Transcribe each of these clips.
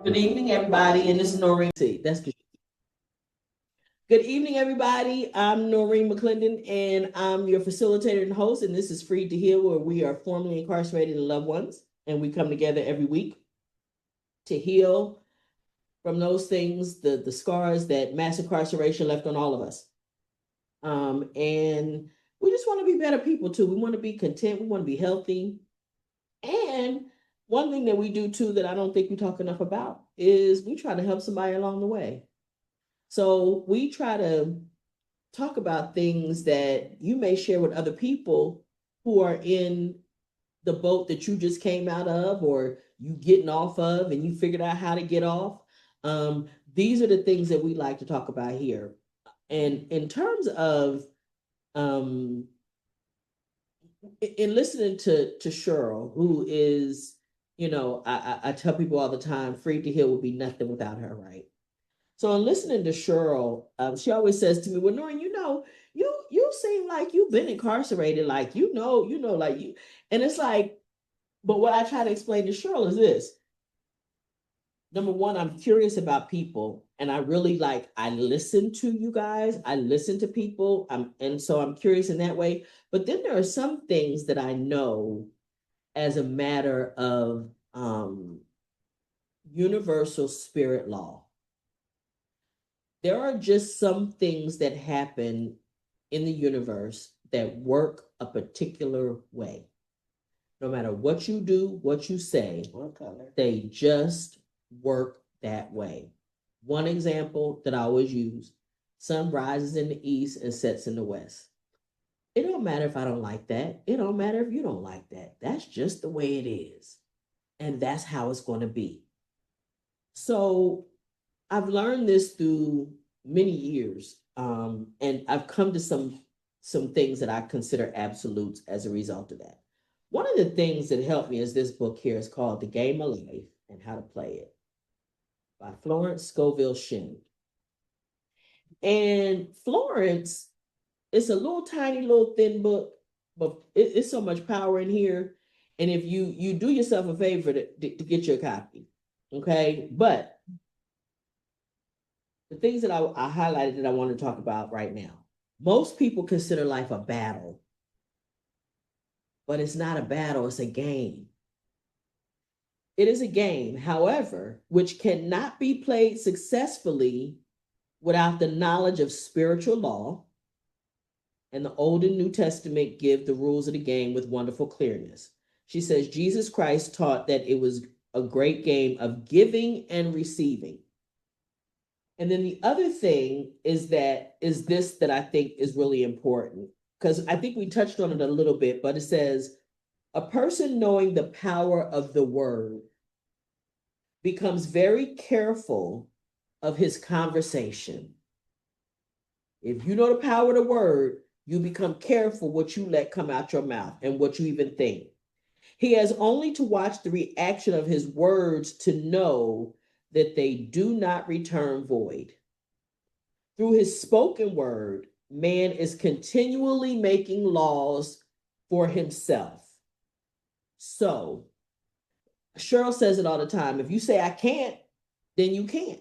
Good evening, everybody, and this is Noreen. See, that's good. Good evening, everybody. I'm Noreen McClendon, and I'm your facilitator and host. And this is Free to Heal, where we are formerly incarcerated and loved ones, and we come together every week to heal from those things, the scars that mass incarceration left on all of us. And we just want to be better people too. We want to be content. We want to be healthy. And one thing that we do too that I don't think we talk enough about is we try to help somebody along the way. So we try to talk about things that you may share with other people who are in the boat that you just came out of or you getting off of and you figured out how to get off. These are the things that we like to talk about here. And in terms of in listening to Cheryl, who is, I tell people all the time, Free to Heal would be nothing without her, right? So in listening to Cheryl, she always says to me, "Well, Noreen, you seem like you've been incarcerated, like like you." And it's like, but what I try to explain to Cheryl is this: number one, I'm curious about people, and I really I listen to you guys, I listen to people, and so I'm curious in that way. But then there are some things that I know as a matter of universal spirit law. There are just some things that happen in the universe that work a particular way. No matter what you do, what you say, they just work that way. One example that I always use: sun rises in the east and sets in the west. It don't matter if I don't like that. It don't matter if you don't like that. That's just the way it is. And that's how it's going to be. So I've learned this through many years, and I've come to some things that I consider absolutes as a result of that. One of the things that helped me is this book here. It's called The Game of Life and How to Play It by Florence Scovel Shinn. And Florence, it's a little tiny, little thin book, but it's so much power in here. And if you do yourself a favor to get your copy, okay? But the things that I highlighted that I want to talk about right now. Most people consider life a battle, but it's not a battle, it's a game. It is a game, however, which cannot be played successfully without the knowledge of spiritual law. And the Old and New Testament give the rules of the game with wonderful clearness. She says Jesus Christ taught that it was a great game of giving and receiving. And then the other thing is this that I think is really important, because I think we touched on it a little bit, but it says a person knowing the power of the word becomes very careful of his conversation. If you know the power of the word, you become careful what you let come out your mouth and what you even think. He has only to watch the reaction of his words to know that they do not return void. Through his spoken word, man is continually making laws for himself. So, Cheryl says it all the time. If you say I can't, then you can't.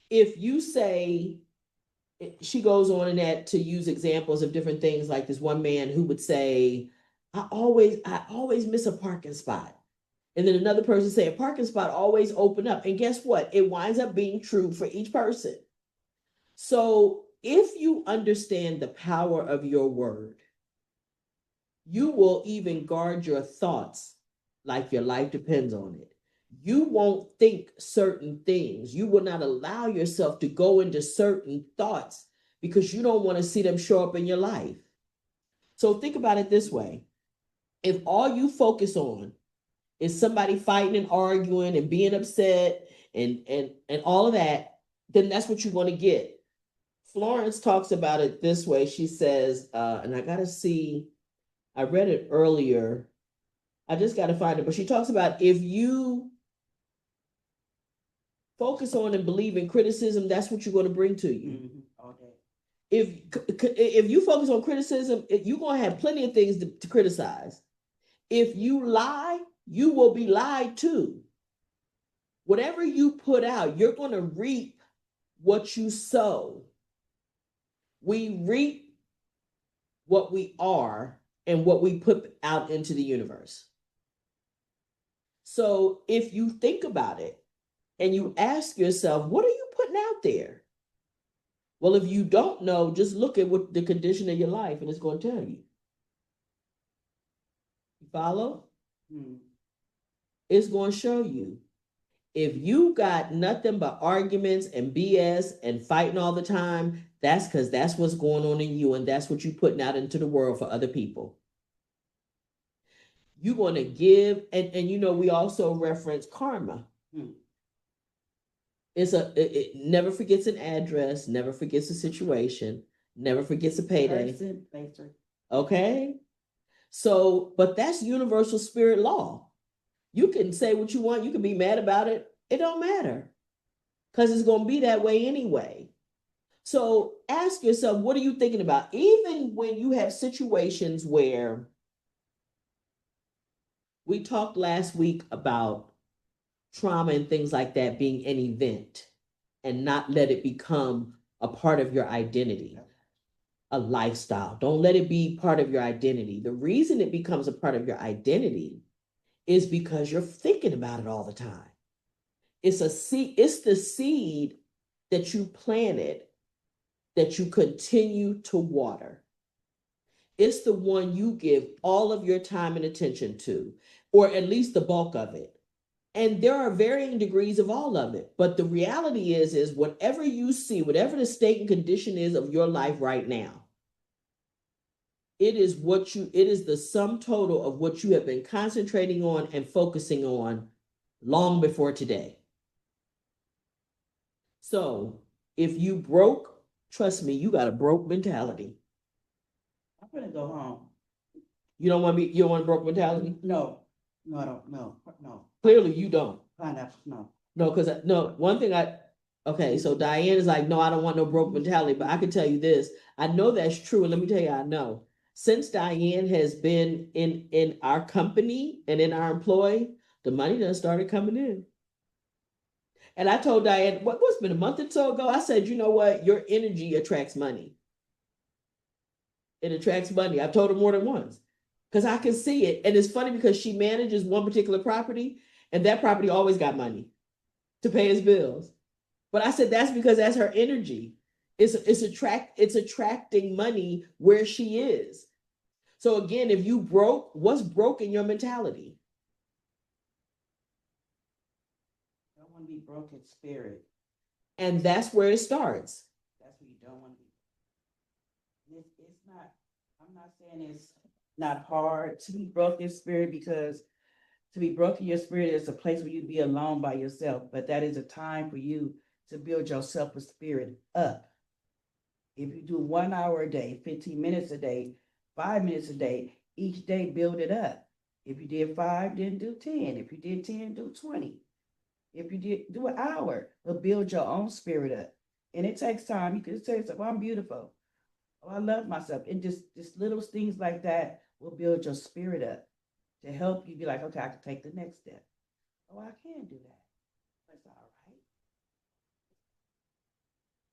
If you say, she goes on in that to use examples of different things, like this one man who would say, I always miss a parking spot. And then another person say a parking spot always open up. And guess what? It winds up being true for each person. So if you understand the power of your word, you will even guard your thoughts like your life depends on it. You won't think certain things. You will not allow yourself to go into certain thoughts because you don't want to see them show up in your life. So think about it this way. If all you focus on is somebody fighting and arguing and being upset and all of that, then that's what you're going to get. Florence talks about it this way. She says, and I got to see, I read it earlier. I just got to find it. But she talks about if you focus on and believe in criticism, that's what you're going to bring to you. Mm-hmm. All day. If you focus on criticism, you're going to have plenty of things to criticize. If you lie, you will be lied to. Whatever you put out, you're going to reap what you sow. We reap what we are and what we put out into the universe. So if you think about it and you ask yourself, what are you putting out there? Well, if you don't know, just look at what the condition of your life and it's going to tell you. You follow? It's going to show you. If you got nothing but arguments and BS and fighting all the time, that's because that's what's going on in you and that's what you're putting out into the world for other people. You're going to give, and you know, we also reference karma. It never forgets an address, never forgets a situation, never forgets a payday. Okay? So, but that's universal spirit law. You can say what you want, you can be mad about it. It don't matter. Because it's going to be that way anyway. So ask yourself, what are you thinking about? Even when you have situations where we talked last week about trauma and things like that being an event and not let it become a part of your identity, a lifestyle. Don't let it be part of your identity. The reason it becomes a part of your identity is because you're thinking about it all the time. It's a seed, it's the seed that you planted that you continue to water. It's the one you give all of your time and attention to, or at least the bulk of it. And there are varying degrees of all of it. But the reality is whatever you see, whatever the state and condition is of your life right now, it is the sum total of what you have been concentrating on and focusing on long before today. So if you broke, trust me, you got a broke mentality. I'm gonna go home. You don't want a broke mentality? No, I don't. No. Clearly you don't. No. No, because one thing okay, so Diane is like, no, I don't want no broke mentality, but I can tell you this. I know that's true, and let me tell you, I know. Since Diane has been in our company and in our employ, the money done started coming in. And I told Diane, what's been a month or so ago? I said, you know what? Your energy attracts money. It attracts money. I've told her more than once because I can see it. And it's funny because she manages one particular property and that property always got money to pay his bills. But I said, that's because that's her energy. It's attracting money where she is. So again, if you broke, what's broke in your mentality? I don't want to be broke in spirit. And that's where it starts. That's what you don't want to be. It's not, I'm not saying it's not hard to be broke in spirit, because to be broke in your spirit is a place where you be alone by yourself. But that is a time for you to build your self-spirit up. If you do 1 hour a day, 15 minutes a day, 5 minutes a day, each day build it up. If you did 5, then do 10. If you did 10, do 20. If you did do an hour, but build your own spirit up. And it takes time. You can say, oh, I'm beautiful. Oh, I love myself. And just little things like that will build your spirit up to help you be like, okay, I can take the next step. Oh, I can do that. That's all right.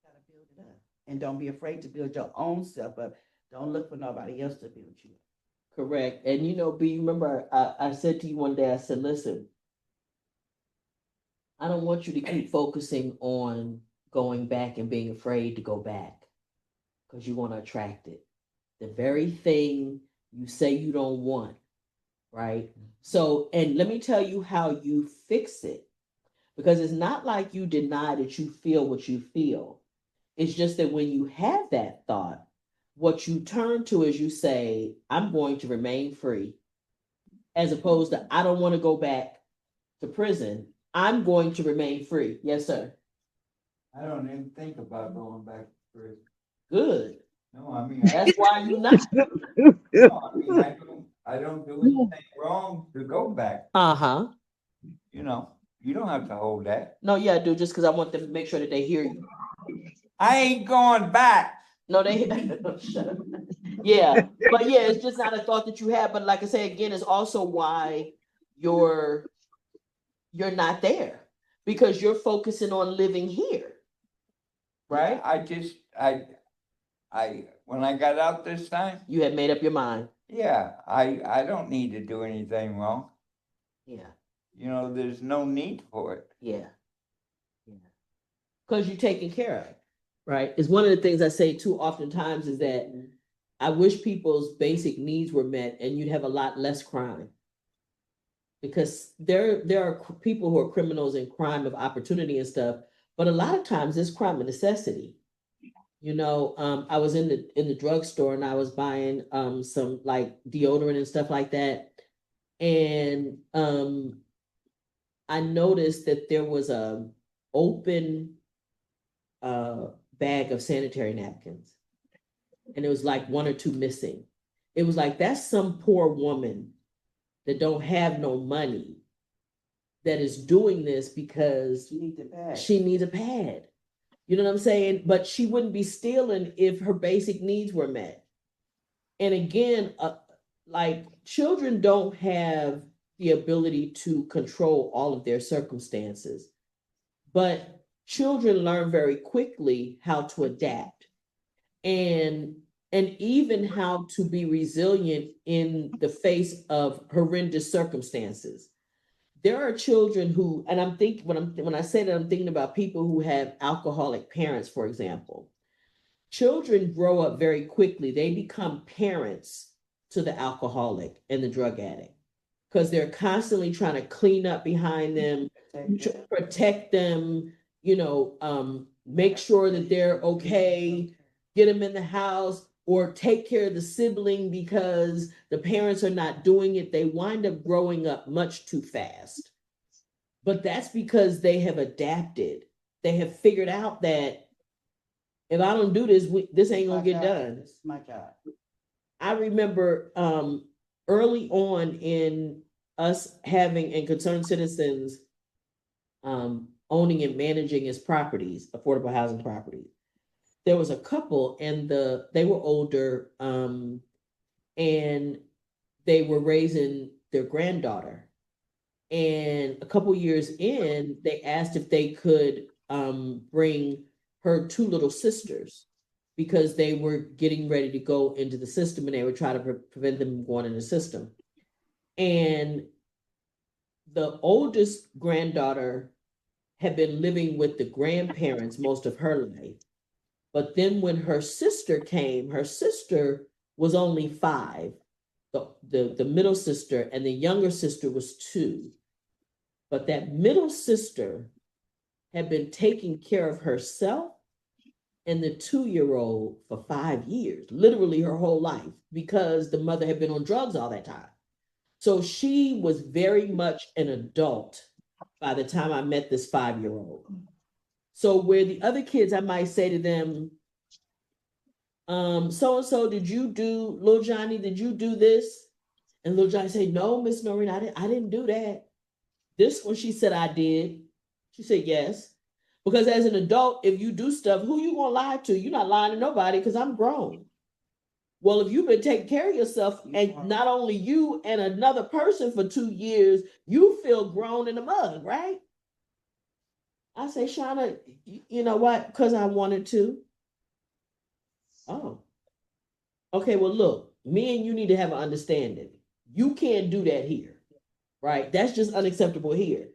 Gotta build it up. And don't be afraid to build your own self up. Don't look for nobody else to build you up. Correct. And you know, B, remember I said to you one day, I said, listen, I don't want you to keep focusing on going back and being afraid to go back because you want to attract it. The very thing you say you don't want, right? So, and let me tell you how you fix it, because it's not like you deny that you feel what you feel. It's just that when you have that thought, what you turn to is you say, I'm going to remain free, as opposed to, I don't want to go back to prison. I'm going to remain free. Yes, sir. I don't even think about going back to prison. Good. No, I mean, That's why you not. no, I mean, I don't do anything wrong to go back. Uh-huh. You know, you don't have to hold that. No, yeah, I do, just because I want them to make sure that they hear you. I ain't going back. No, they shut up. Yeah, but yeah, it's just not a thought that you have. But like I say again, it's also why you're not there, because you're focusing on living here, right? When I got out this time, You had made up your mind. yeah, I don't need to do anything wrong. Yeah, You know, there's no need for it. yeah, yeah. Because you're taken care of, right? It's one of the things I say too oftentimes is that I wish people's basic needs were met and you'd have a lot less crime. Because there are people who are criminals and crime of opportunity and stuff, but a lot of times it's crime of necessity. I was in the drugstore and I was buying some like deodorant and stuff like that. And I noticed that there was a open bag of sanitary napkins. And it was like one or two missing. It was like that's some poor woman that don't have no money that is doing this because You need the bag. she needs a pad. You know what I'm saying? But she wouldn't be stealing if her basic needs were met. And again, like children don't have the ability to control all of their circumstances, but children learn very quickly how to adapt and even how to be resilient in the face of horrendous circumstances. There are children who, and I'm thinking when I say that, I'm thinking about people who have alcoholic parents, for example. Children grow up very quickly. They become parents to the alcoholic and the drug addict because they're constantly trying to clean up behind them, protect them, make sure that they're okay, get them in the house, or take care of the sibling because the parents are not doing it. They wind up growing up much too fast. But that's because they have adapted. They have figured out that if I don't do this, this ain't gonna get done. It's my job. I remember early on in us having and concerned citizens owning and managing his properties, affordable housing properties. There was a couple and they were older and they were raising their granddaughter. And a couple years in, they asked if they could bring her two little sisters because they were getting ready to go into the system and they were trying to prevent them from going in the system. And the oldest granddaughter had been living with the grandparents most of her life. But then when her sister came, her sister was only 5, the middle sister, and the younger sister was 2. But that middle sister had been taking care of herself and the 2-year-old for 5 years, literally her whole life, because the mother had been on drugs all that time. So she was very much an adult by the time I met this 5-year-old. So where the other kids, I might say to them, so-and-so, little Johnny, did you do this? And little Johnny say, no, Miss Noreen, I didn't do that. This one, she said, I did. She said, yes. Because as an adult, if you do stuff, who you gonna lie to? You're not lying to nobody because I'm grown. Well, if you've been taking care of yourself, and not only you and another person for 2 years, you feel grown in the mug, right? I say, Shauna, you know what? Because I wanted to. Oh, okay. Well, look, me and you need to have an understanding. You can't do that here, right? That's just unacceptable here.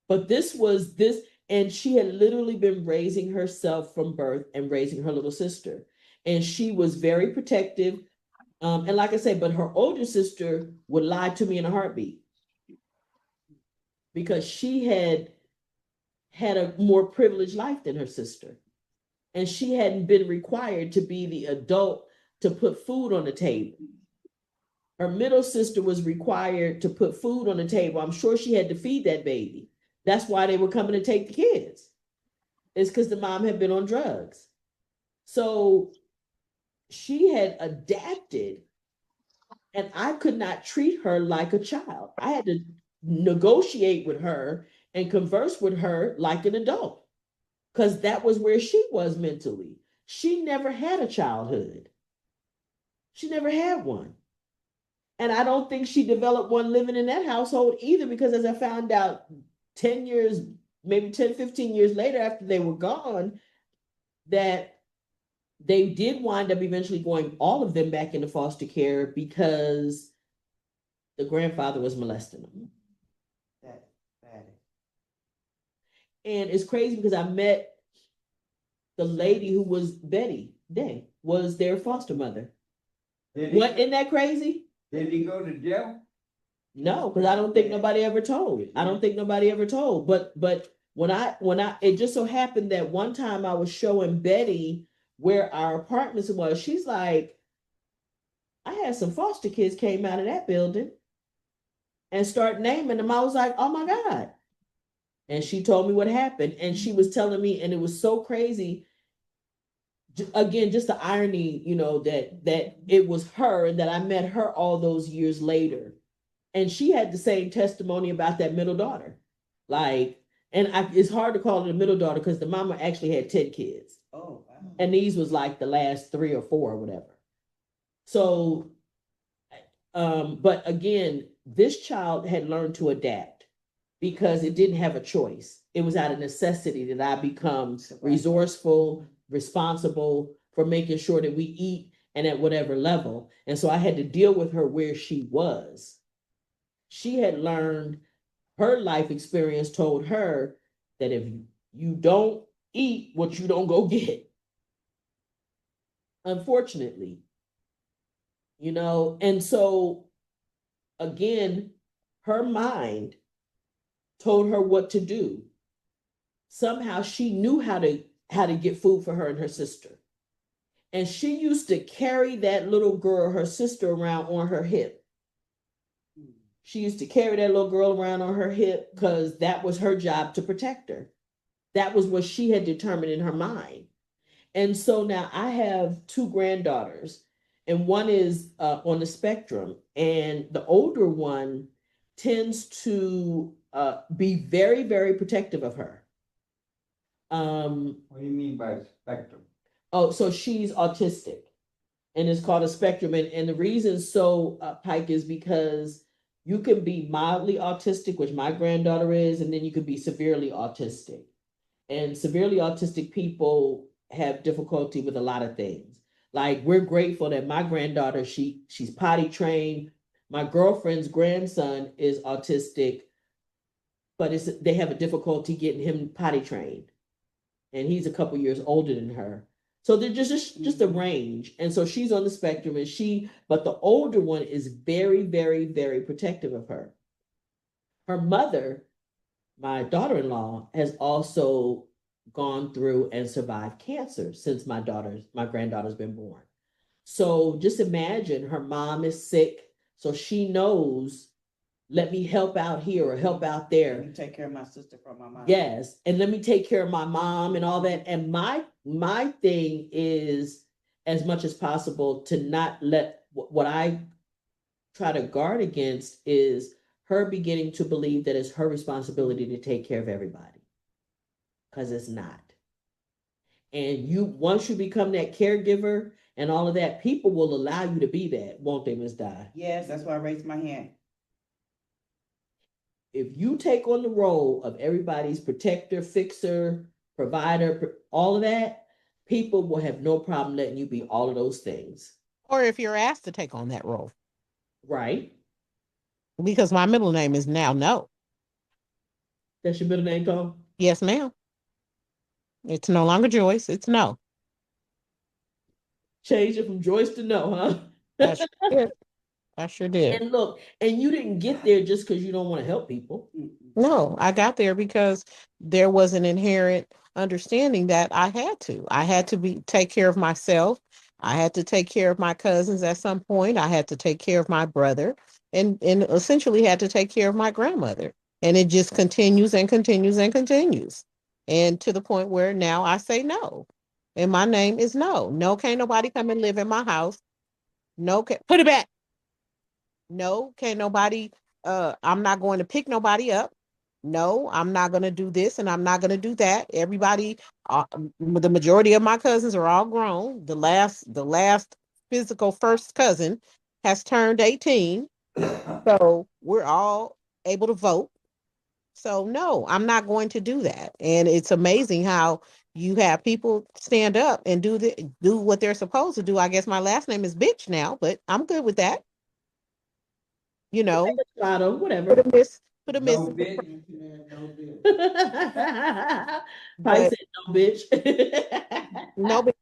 But this, and she had literally been raising herself from birth and raising her little sister. And she was very protective. And like I said, but her older sister would lie to me in a heartbeat because she had a more privileged life than her sister. And she hadn't been required to be the adult to put food on the table. Her middle sister was required to put food on the table. I'm sure she had to feed that baby. That's why they were coming to take the kids. It's because the mom had been on drugs. So she had adapted, and I could not treat her like a child. I had to negotiate with her and converse with her like an adult because that was where she was mentally. She never had a childhood. She never had one. And I don't think she developed one living in that household either, because as I found out 10 years maybe 10, 15 years later after they were gone, that they did wind up eventually going all of them back into foster care because the grandfather was molesting them. That's bad. And it's crazy because I met the lady who was Betty Day, was their foster mother. What, isn't that crazy? Did he go to jail? No, because I don't think nobody ever told. I don't think nobody ever told. But when I it just so happened that one time I was showing Betty where our apartments was, she's like, I had some foster kids came out of that building and start naming them. I was like, oh my God. And she told me what happened. And she was telling me, and it was so crazy. Again, just the irony, that it was her and that I met her all those years later. And she had the same testimony about that middle daughter. Like, it's hard to call it a middle daughter because the mama actually had 10 kids. Oh, wow. And these was like the last 3 or 4 or whatever. So, but again, this child had learned to adapt because it didn't have a choice. It was out of necessity that I become resourceful, responsible for making sure that we eat and at whatever level. And so I had to deal with her where she was. She had learned, her life experience told her that if you don't eat what you don't go get, unfortunately, and so again, her mind told her what to do. Somehow she knew how to get food for her and her sister. And she used to carry that little girl, her sister, around on her hip. She used to carry that little girl around on her hip because that was her job to protect her. That was what she had determined in her mind. And so now I have 2 granddaughters, and one is on the spectrum, and the older one tends to be very, very protective of her. What do you mean by spectrum? Oh, so she's autistic, and it's called a spectrum. And the reason so, Pike, is because you can be mildly autistic, which my granddaughter is, and then you could be severely autistic. And severely autistic people have difficulty with a lot of things. Like, we're grateful that my granddaughter, she's potty trained. My girlfriend's grandson is autistic, but they have a difficulty getting him potty trained. And he's a couple years older than her. So they're just a range. And so she's on the spectrum, but the older one is very, very, very protective of her. Her mother, my daughter-in-law, has also gone through and survived cancer since my granddaughter's been born. So just imagine, her mom is sick, so she knows, let me help out here or help out there. Let me take care of my sister from my mom. Yes, and let me take care of my mom and all that. And my thing is, as much as possible, to not let what I try to guard against is her beginning to believe that it's her responsibility to take care of everybody, because it's not. And once you become that caregiver and all of that, people will allow you to be that, won't they, Ms. Di? Yes, that's why I raised my hand. If you take on the role of everybody's protector, fixer, provider, all of that, people will have no problem letting you be all of those things. Or if you're asked to take on that role. Right? Because my middle name is now No. That's your middle name, Tom? Yes, ma'am. It's no longer Joyce. It's No. Change it from Joyce to No, huh? I sure did. I sure did. And look, and you didn't get there just because you don't want to help people. No, I got there because there was an inherent understanding that I had to. I had to take care of myself. I had to take care of my cousins at some point. I had to take care of my brother and essentially had to take care of my grandmother. And it just continues and continues and continues. And to the point where now I say no. And my name is No. No, can't nobody come and live in my house. No, put it back. No, can't nobody, I'm not going to pick nobody up. No, I'm not going to do this and I'm not going to do that. Everybody, the majority of my cousins are all grown. The last physical first cousin has turned 18. So we're all able to vote. So no, I'm not going to do that. And it's amazing how you have people stand up and do what they're supposed to do. I guess my last name is bitch now, but I'm good with that. You know, Lotto, put whatever. a miss, put a miss, No bid, No bill. Probably but said no, bitch. no, but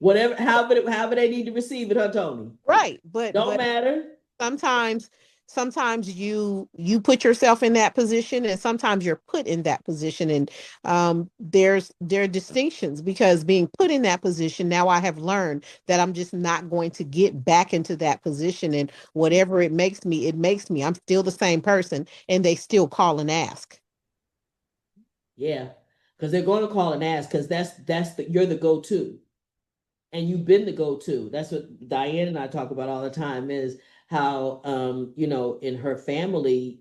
Whatever, however they need to receive it, huh, Tony? right. Don't matter. Sometimes sometimes you put yourself in that position and sometimes you're put in that position, and there are distinctions, because being put in that position, now I have learned that I'm just not going to get back into that position, and whatever it makes me, I'm still the same person, and they still call and ask. Yeah, because they're going to call and ask because you're the go-to, and you've been the go-to. That's what Diane and I talk about all the time is how in her family,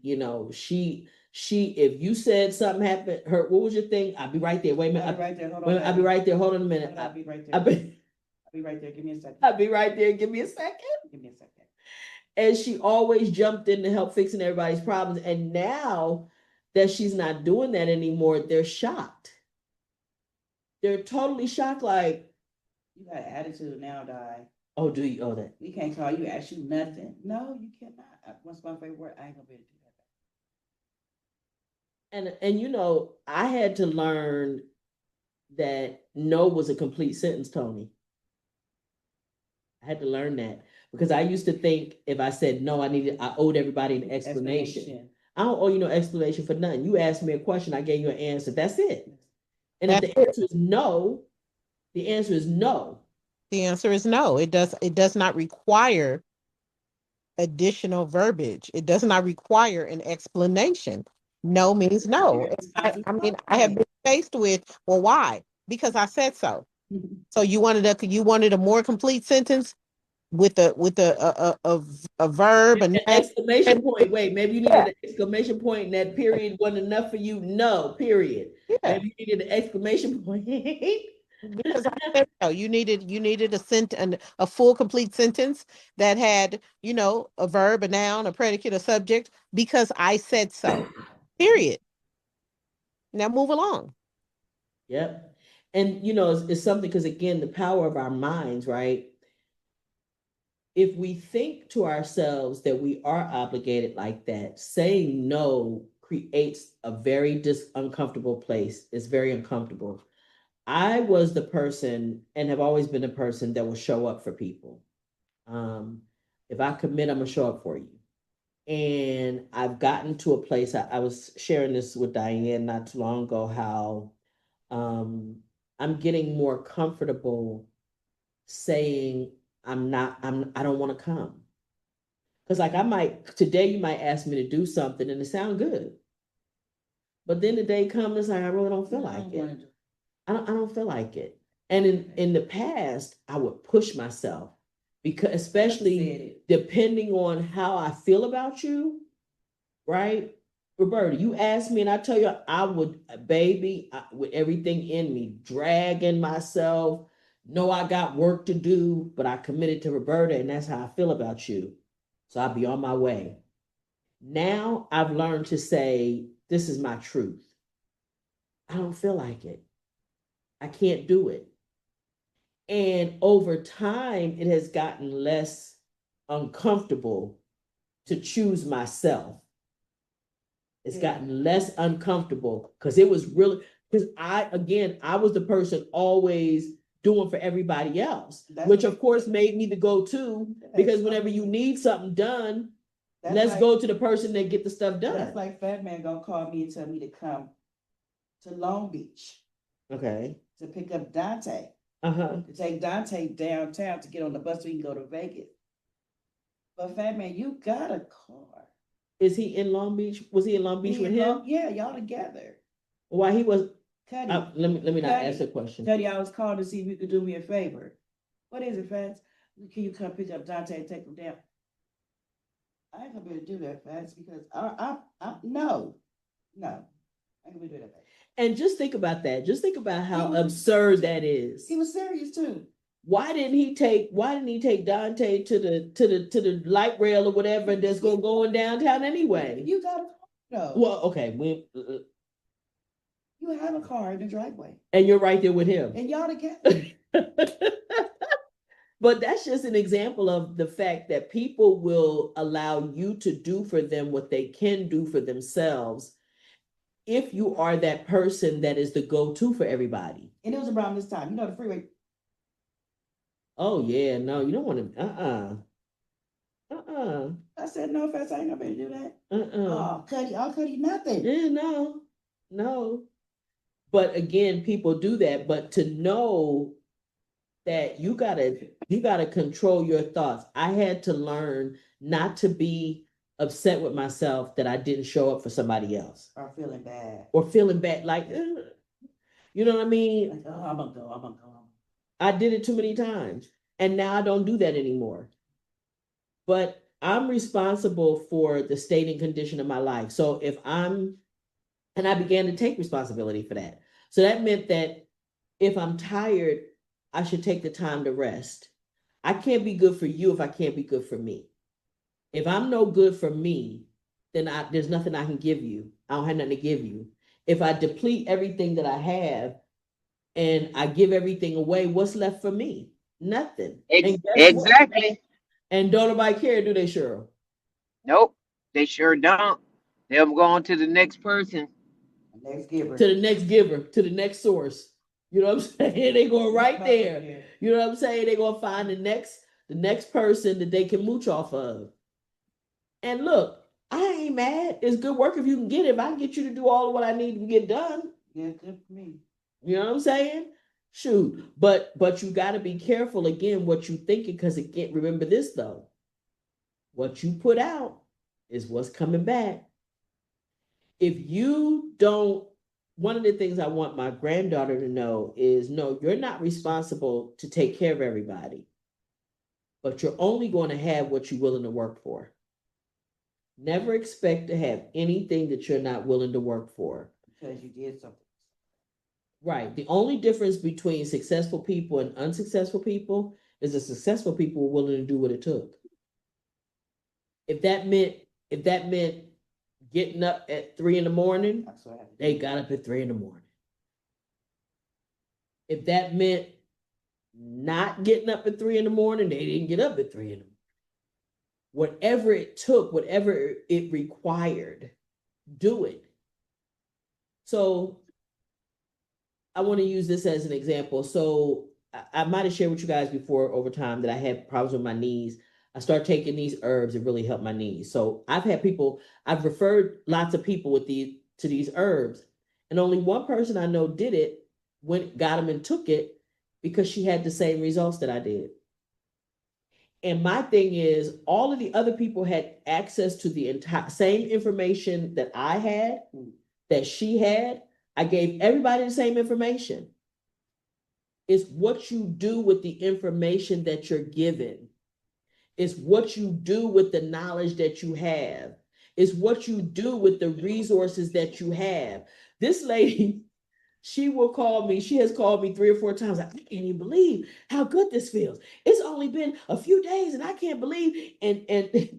she if you said something happened, her what was your thing? I'll be right there. Wait a minute. I'll be right there. Hold on. Wait a minute, I'll be right there. Hold on a minute. I'll be right there. I'll be, I'll be right there. Give me a second. I'll be right there. Give me a second. Give me a second. And she always jumped in to help fixing everybody's problems. And now that she's not doing that anymore, they're shocked. They're totally shocked, like, You got an attitude now, Di. oh, do you? Oh, that. We can't call you, ask you nothing. No, you cannot. What's my favorite word? I ain't gonna be able to do that. And I had to learn that no was a complete sentence, Tony. I had to learn that because I used to think if I said no, I owed everybody an explanation. I don't owe you no explanation for nothing. You asked me a question, I gave you an answer. That's it. And if That's the answer is no, the answer is no. The answer is no. It does not require additional verbiage. It does not require an explanation. No means no. I mean, I have been faced with, well, why? Because I said so. So you wanted a more complete sentence with a verb, An and exclamation point. Wait, maybe you needed an exclamation point and that period wasn't enough for you. No, period. yeah, Maybe you needed an exclamation point. because I said so. You needed a full complete sentence that had a verb, a noun, a predicate, a subject, because I said so. Period. Now move along. Yep. And it's something because again, the power of our minds, right? If we think to ourselves that we are obligated like that, saying no creates a very uncomfortable place. It's very uncomfortable. I was the person and have always been the person that will show up for people. Um, if I commit, I'm gonna show up for you. And I've gotten to a place, I was sharing this with Diane not too long ago, how I'm getting more comfortable saying I don't want to come. Because like today you might ask me to do something and it sounds good. But then the day comes, it's like I really don't feel like it. I don't feel like it. And in the past, I would push myself because especially depending on how I feel about you, right? Roberta, you asked me and I tell you I would, baby, with everything in me, dragging myself. No, I got work to do, but I committed to Roberta and that's how I feel about you. So I'll be on my way. Now I've learned to say, this is my truth. I don't feel like it. I can't do it. And over time, it has gotten less uncomfortable to choose myself. It's gotten less uncomfortable because it was really, because I was the person always doing for everybody else, which of course made me the go-to because whenever you need something done, let's go to the person that get the stuff done. That's like Fat Man gonna call me and tell me to come to Long Beach. Okay. To pick up Dante. Uh-huh. To take Dante downtown to get on the bus so he can go to Vegas. But Fat Man, you got a car. Is he in Long Beach? Was he in Long Beach with him? Yeah, y'all together. Why he was? Cuddy. Let me not ask the question. Cuddy, I was calling to see if you could do me a favor. What is it, Fats? Can you come pick up Dante and take him down? I ain't gonna be able to do that, Fats, because no, I ain't gonna be able to do that. And just think about that. Just think about how absurd that is. He was serious too. Why didn't he take Dante to the light rail or whatever that's going downtown anyway? You got No, Well, okay, you have a car in the driveway, and you're right there with him. and y'all together. But that's just an example of the fact that people will allow you to do for them what they can do for themselves if you are that person that is the go-to for everybody. And it was around this time, the freeway. Oh yeah, no, you don't want to. I said, no offense, I ain't gonna be able to do that. Uh-uh. Oh, Cuddy, nothing. Yeah, no. But again, people do that. But to know that you gotta control your thoughts. I had to learn not to be upset with myself that I didn't show up for somebody else. Or feeling bad. Or feeling bad, like, you know what I mean? Like, oh, I'm gonna go. I did it too many times. And now I don't do that anymore. But I'm responsible for the state and condition of my life. So and I began to take responsibility for that. So that meant that if I'm tired, I should take the time to rest. I can't be good for you if I can't be good for me. If I'm no good for me, then there's nothing I can give you. I don't have nothing to give you. If I deplete everything that I have and I give everything away, what's left for me? Nothing. And guess what? Exactly. And don't nobody care, do they, Cheryl? Nope. They sure don't. They'll go on to the next person. Next giver. To the next giver, to the next source. You know what I'm saying? They going right there. You know what I'm saying? They're gonna find the next person that they can mooch off of. And look, I ain't mad. It's good work if you can get it. If I can get you to do all of what I need to get done. Yeah, good for me. You know what I'm saying? Shoot. But you gotta be careful again what you thinking, because again, remember this though. What you put out is what's coming back. If you don't, one of the things I want my granddaughter to know is, no, you're not responsible to take care of everybody, but you're only going to have what you're willing to work for. Never expect to have anything that you're not willing to work for. Because you did something. Right. The only difference between successful people and unsuccessful people is the successful people were willing to do what it took. If that meant getting up at 3 a.m, they got up at 3 a.m. If that meant not getting up at 3 a.m, they didn't get up at 3 a.m. Whatever it took, whatever it required, do it. So I want to use this as an example. So I might have shared with you guys before over time that I had problems with my knees. I started taking these herbs that really help my knees. So I've referred lots of people to these herbs, and only one person I know did it, got them and took it because she had the same results that I did. And my thing is, all of the other people had access to the entire same information that I had, that she had. I gave everybody the same information. It's what you do with the information that you're given. It's what you do with the knowledge that you have. It's what you do with the resources that you have. This lady, she will call me. She has called me 3 or 4 times. I can't even believe how good this feels. It's only been a few days and I can't believe. And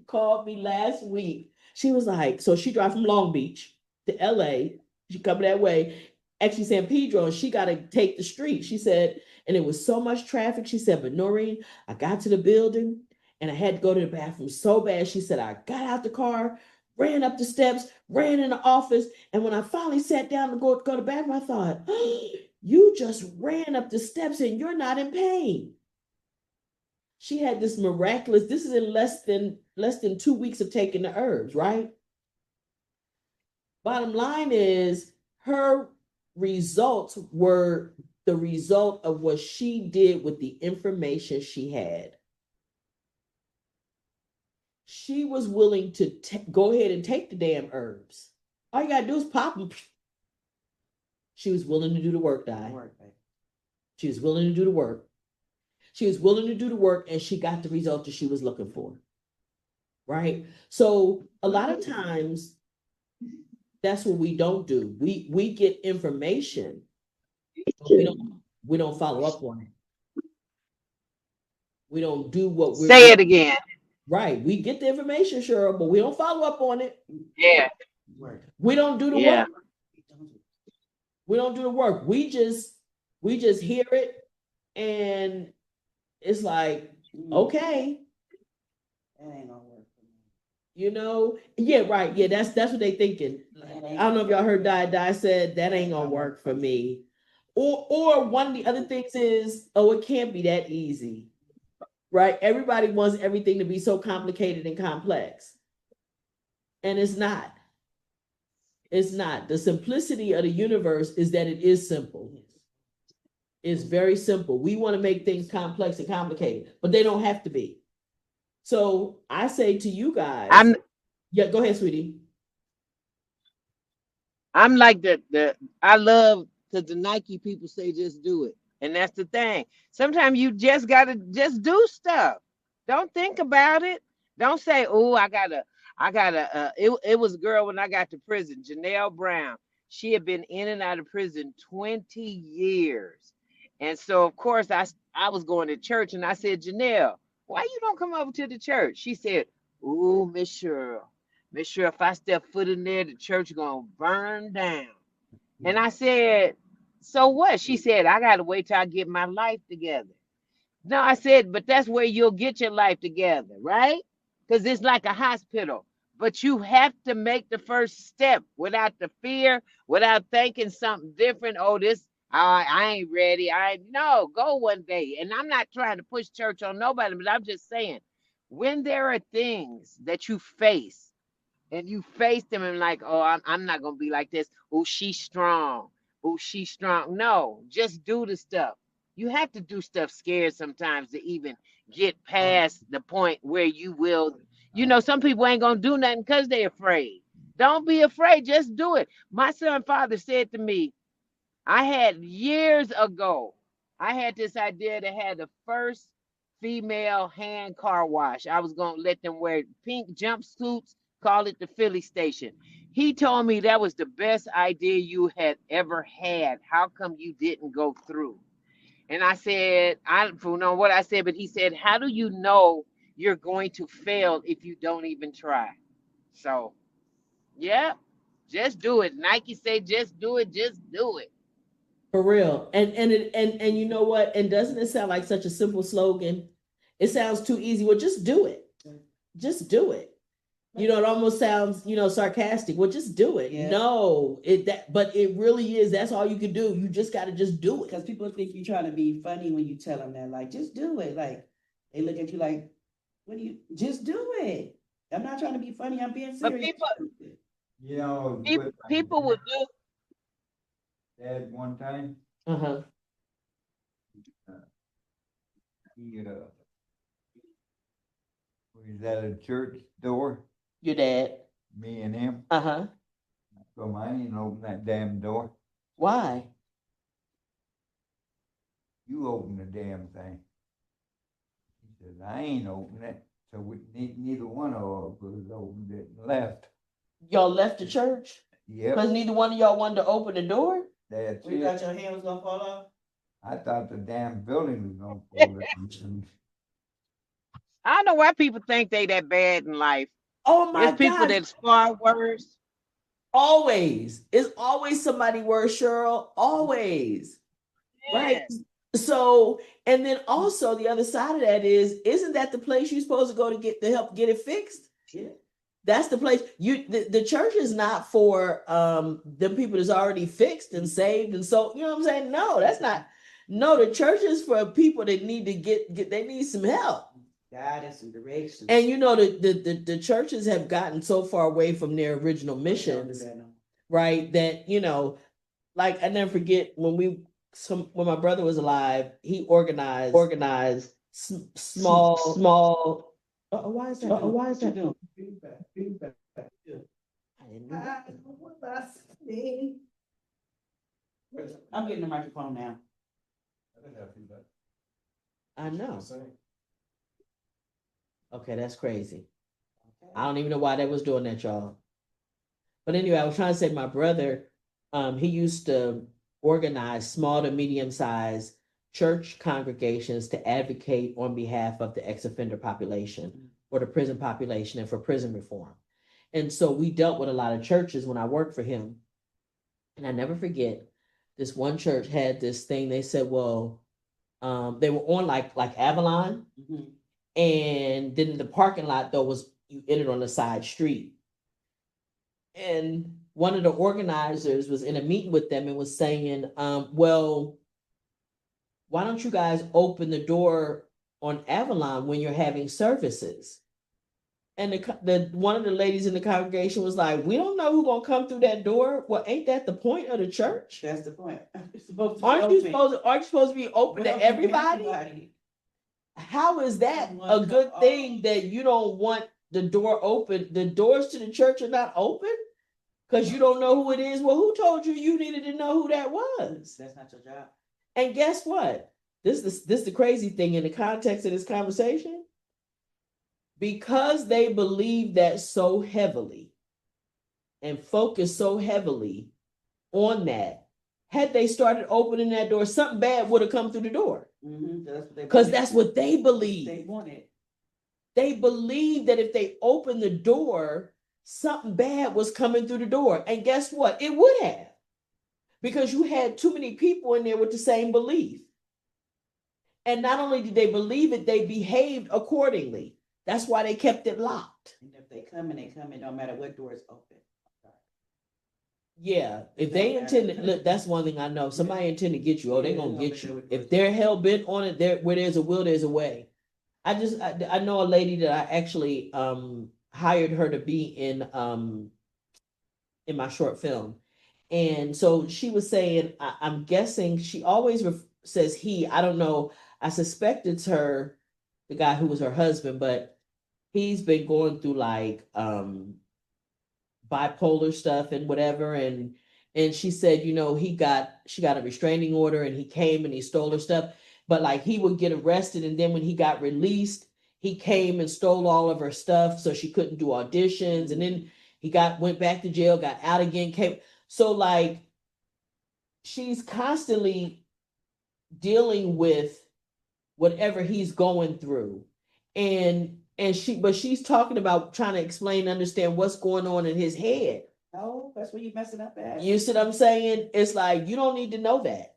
called me last week. She was like, so she drive from Long Beach to LA. She coming that way. Actually, San Pedro, and she got to take the street. She said, and it was so much traffic. She said, but Noreen, I got to the building and I had to go to the bathroom so bad. She said, I got out the car, ran up the steps, ran in the office. And when I finally sat down to go to the bathroom, I thought, oh, you just ran up the steps and you're not in pain. She had this miraculous, this is in less than 2 weeks of taking the herbs, right? Bottom line is, her results were the result of what she did with the information she had. She was willing to go ahead and take the damn herbs. All you gotta do is pop them. She was willing to do the work, Di. She was willing to do the work. She was willing to do the work, and she got the result that she was looking for. Right? So a lot of times, that's what we don't do. We get information, but we don't follow up on it. We don't do what we're Say it again. Right. We get the information, Cheryl, but we don't follow up on it. Yeah. Work. We don't do the Yeah. work. We don't do the work. We just hear it, and it's like, okay, That ain't gonna work for me. you know, yeah, right, yeah, that's what they thinking. I don't know if y'all heard Die said that ain't gonna work for me. Or one of the other things is, oh, it can't be that easy, right? Everybody wants everything to be so complicated and complex, and it's not. It's not. The simplicity of the universe is that it is simple. It's very simple. We want to make things complex and complicated, but they don't have to be. So I say to you guys, I'm yeah, go ahead, sweetie. I'm like the I love because the Nike people say just do it. And that's the thing. Sometimes you just gotta just do stuff. Don't think about it. Don't say, oh, it was a girl when I got to prison, Janelle Brown. She had been in and out of prison 20 years. And so of course I was going to church and I said, Janelle, why you don't come over to the church? She said, oh, Miss Cheryl. Make sure if I step foot in there, the church gonna burn down. And I said, so what? She said, I gotta wait till I get my life together. No, I said, but that's where you'll get your life together, right? Because it's like a hospital. But you have to make the first step without the fear, without thinking something different. Oh, I ain't ready. No, go one day. And I'm not trying to push church on nobody, but I'm just saying, when there are things that you face and you face them and like, oh, I'm not gonna be like this. Oh, she's strong. Oh, she's strong. No, just do the stuff. You have to do stuff scared sometimes to even get past the point where you will. Some people ain't gonna do nothing because they're afraid. Don't be afraid. Just do it. My son father said to me, I had years ago, I had this idea to have the first female hand car wash. I was going to let them wear pink jumpsuits, call it the Philly station. He told me that was the best idea you had ever had. How come you didn't go through? And I said, I don't know what I said, but he said, how do you know you're going to fail if you don't even try? So, yeah, just do it. Nike say, just do it, just do it. For real. And you know what? And doesn't it sound like such a simple slogan? It sounds too easy. Well, just do it. Just do it. It almost sounds, sarcastic. Well, just do it. Yeah. No, but it really is. That's all you can do. You just got to just do it. Because people think you're trying to be funny when you tell them that, like, just do it. Like, they look at you like, what do you, just do it. I'm not trying to be funny. I'm being But serious. people would do. Dad one time, Uh-huh. he, we was at a church door, Your dad. me and him, Uh-huh. so I ain't open that damn door. Why? You open the damn thing. He says, I ain't open it. So neither one of us opened it and left. Y'all left the church? Yep, Because neither one of y'all wanted to open the door? that's You thought it. your hand was gonna fall off? I thought the damn building was gonna fall down. I don't know why people think they that bad in life. Oh my There's people gosh. that's far worse. Always. It's always somebody worse, Cheryl. Always. Right. Yes. So, and then also the other side of that isn't that the place you're supposed to go to help get it fixed? Yeah. That's the place. The church is not for the people that's already fixed and saved, and so you know what I'm saying. No, that's not. No, the church is for people that need to get they need some help. Guidance and direction. And the churches have gotten so far away from their original missions, right? That like I never forget when my brother was alive, he organized small. Why is that? Why is that? Feedback. I didn't know. I'm getting the microphone now. I know. Okay, that's crazy. I don't even know why they was doing that, y'all. But anyway, I was trying to say my brother, he used to organize small to medium-sized church congregations to advocate on behalf of the ex-offender population or the prison population and for prison reform. And so we dealt with a lot of churches when I worked for him. And I never forget, this one church had this thing. They said, well, they were on like Avalon, Mhm. and then the parking lot though was you entered on the side street. And one of the organizers was in a meeting with them and was saying, well, why don't you guys open the door on Avalon when you're having services? And the one of the ladies in the congregation was like, we don't know who's gonna come through that door. Well, ain't that the point of the church? That's the point. It's supposed to be Aren't you open. supposed to be open to Welcome everybody? How is that You a want good to- thing that you don't want the door open? The doors to the church are not open because you don't know who it is. Well, who told you you needed to know who that was? That's not your job. And guess what? This is the crazy thing in the context of this conversation. Because they believe that so heavily and focus so heavily on that, had they started opening that door, something bad would have come through the door. Because that's what they believe. They wanted. They believe that if they opened the door, something bad was coming through the door. And guess what? It would have. Because you had too many people in there with the same belief. And not only did they believe it, they behaved accordingly. That's why they kept it locked. And if they come in, no matter what door is open. Yeah, if they intend to look, that's one thing I know. If somebody intend to get you, oh, they're gonna get you. If they're hell bent on it, there where there's a will, there's a way. I know a lady that I actually hired her to be in my short film, and so she was saying, I'm guessing she always says he. I don't know. I suspect it's her, the guy who was her husband, but he's been going through like bipolar stuff and whatever, and she said, you know, she got a restraining order and he came and he stole her stuff, but like he would get arrested, and then when he got released, he came and stole all of her stuff so she couldn't do auditions, and then he went back to jail, got out again, came. So like she's constantly dealing with whatever he's going through, and she's talking about trying to explain, understand what's going on in his head. No, that's where you messing up at. You see what I'm saying? It's like you don't need to know that.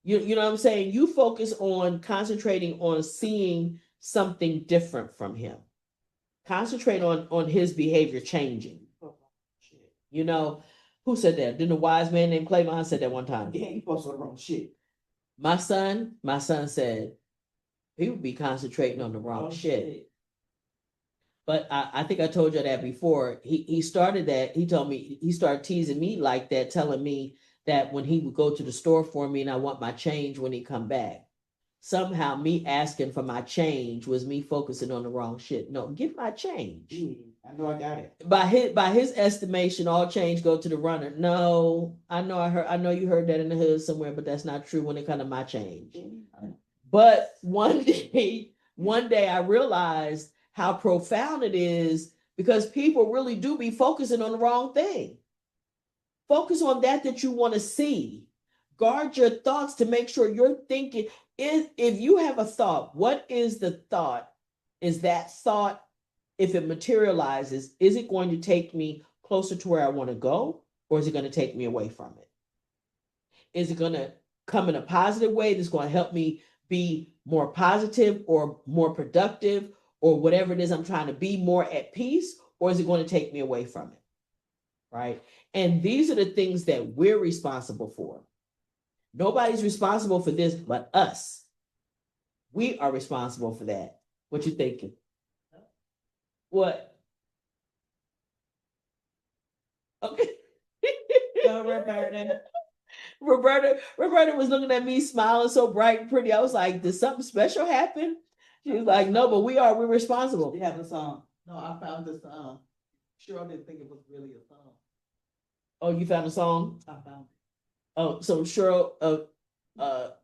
You know what I'm saying? You focus on concentrating on seeing something different from him. Concentrate on his behavior changing. Oh, shit. You know, who said that? Didn't a wise man named Clayton said that one time? Yeah, you posted the wrong shit. My son said he would be concentrating on the wrong shit. But I think I told you that before. He started that. He told me, he started teasing me like that, telling me that when he would go to the store for me and I want my change when he come back. Somehow me asking for my change was me focusing on the wrong shit. No, get my change. I know I got it. By his estimation, all change go to the runner. No, I know you heard that in the hood somewhere, but that's not true when it comes to my change. But one day I realized how profound it is, because people really do be focusing on the wrong thing. Focus on that you want to see. Guard your thoughts to make sure you're thinking. If you have a thought, what is the thought? Is that thought, if it materializes, is it going to take me closer to where I want to go, or is it going to take me away from it? Is it going to come in a positive way that's going to help me be more positive or more productive, or whatever it is I'm trying to be, more at peace, or is it going to take me away from it? Right? And these are the things that we're responsible for. Nobody's responsible for this but us. We are responsible for that. What you thinking? What? Okay. So, Roberta was looking at me smiling so bright and pretty. I was like, did something special happen? She was like, no, but we're responsible. you have a song. No, I found this song. Sure, I didn't think it was really a song. Oh, you found a song? I found it. Oh, so Cheryl,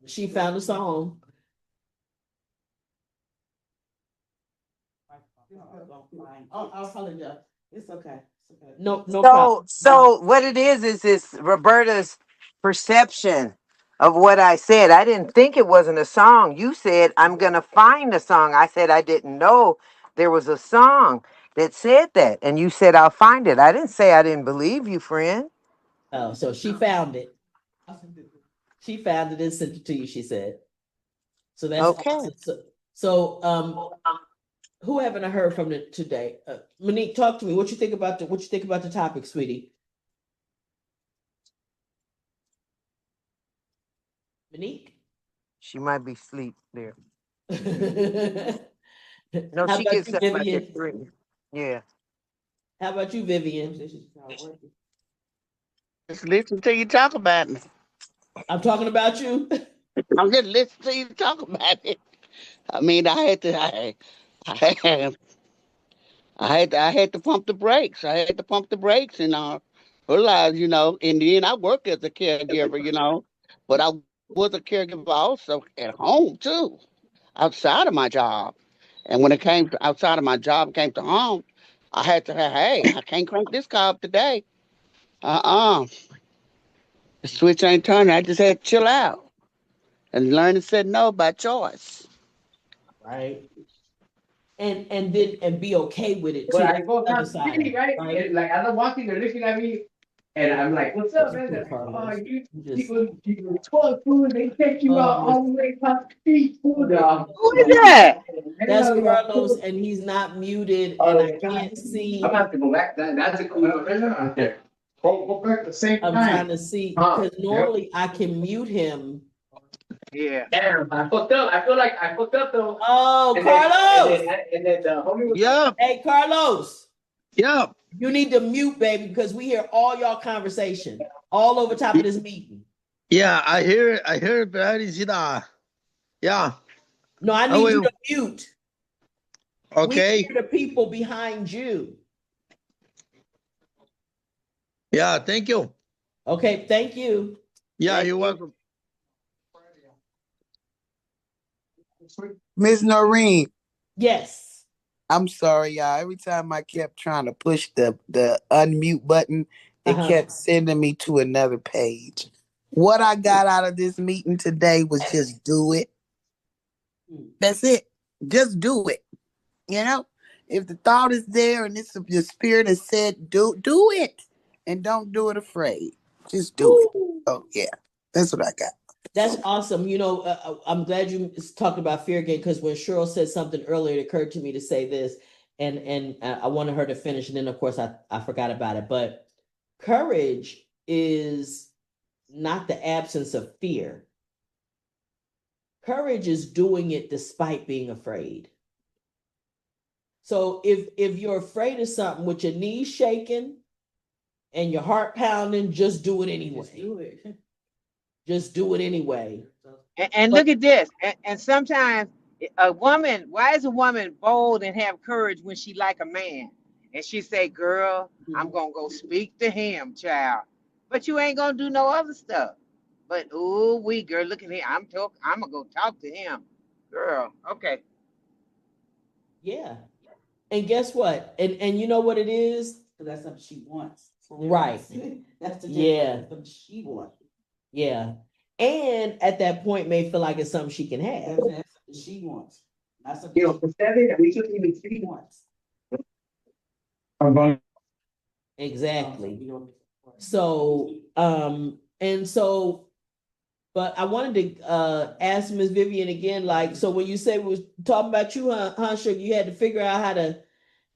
she found a song. I apologize. It's okay. It's okay. No So, problem. so what it is this Roberta's perception of what I said. I didn't think it wasn't a song. You said, I'm going to find a song. I said, I didn't know there was a song. that said that. And you said, I'll find it. I didn't say I didn't believe you, friend. Oh, so she found it. She found it and sent it to you, she said. So that's Okay. awesome. So who haven't I heard from today? Monique, talk to me. What you think about the topic, sweetie? Monique? She might be asleep there. How No, she about gets you, up like Vivian? at 3. Yeah. How about you, Vivian? Just listen to you talk about it. I'm talking about you. I'm just listening to you talk about it. I mean, I, I had to pump the brakes. I had to pump the brakes and realize, in the end, I work as a caregiver, but I was a caregiver also at home too, outside of my job. And when it came to outside of my job, came to home, I had to, hey, I can't crank this car up today. Uh-uh. The switch ain't turning. I just had to chill out and learn to say no by choice. Right. And be okay with it But too. I That's go the other across the side of city, it, right? right? And like as I'm walking, they're looking at me, and I'm like, "What's up, man?" They're like, "Oh, Carlos. you Just people toilet food. They take you out oh, all the way across the street, food. Who is that? that's Carlos, and he's not muted, and I can't I'm see. gonna have to go back. That's a cool out there. Go back at the same I'm trying time. to see Huh? because normally I can mute him. Yeah. Damn, I fucked up. I feel like I fucked up though. Oh, And then, Carlos! and then the homie was Yup, Hey, Carlos, yup. you need to mute, baby, because we hear all y'all conversation all over top of this meeting. Yeah, I hear it. I hear it, but I didn't see the. Yeah. No, I I need you will. to mute. We Okay. hear the people behind you. Yeah, thank you. Okay, thank you. Yeah, Thank you're you. welcome. Miss Noreen, Yes. I'm sorry, y'all. Every time I kept trying to push the unmute button, it Uh-huh. kept sending me to another page. What I got out of this meeting today was just do it. That's it. Just do it. You know, if the thought is there and it's your spirit has said do it, and don't do it afraid. Just do it. Woo. Oh yeah, that's what I got. That's awesome. I'm glad you talked about fear again because when Cheryl said something earlier, it occurred to me to say this, and I wanted her to finish, and then of course I forgot about it. But courage is not the absence of fear. Courage is doing it despite being afraid. So if you're afraid of something with your knees shaking and your heart pounding, just do it anyway. Just do it. Just do it anyway. And But look at this. And sometimes a woman, why is a woman bold and have courage when she like a man? And she say, girl, I'm gonna go speak to him, child. But you ain't gonna do no other stuff. But ooh, girl, look at me. I'm gonna go talk to him. Girl, okay. yeah. And guess what? And you know what it is? Because that's something she wants. Right. That's the difference. Yeah. That's something she wants. Yeah. And at that point may feel like it's something she can have. That's something she wants. Not something for 7, and we shouldn't even see wants. Exactly. So but I wanted to ask Miss Vivian again, like, so when you say we was talking about you, huh, Sugar, you had to figure out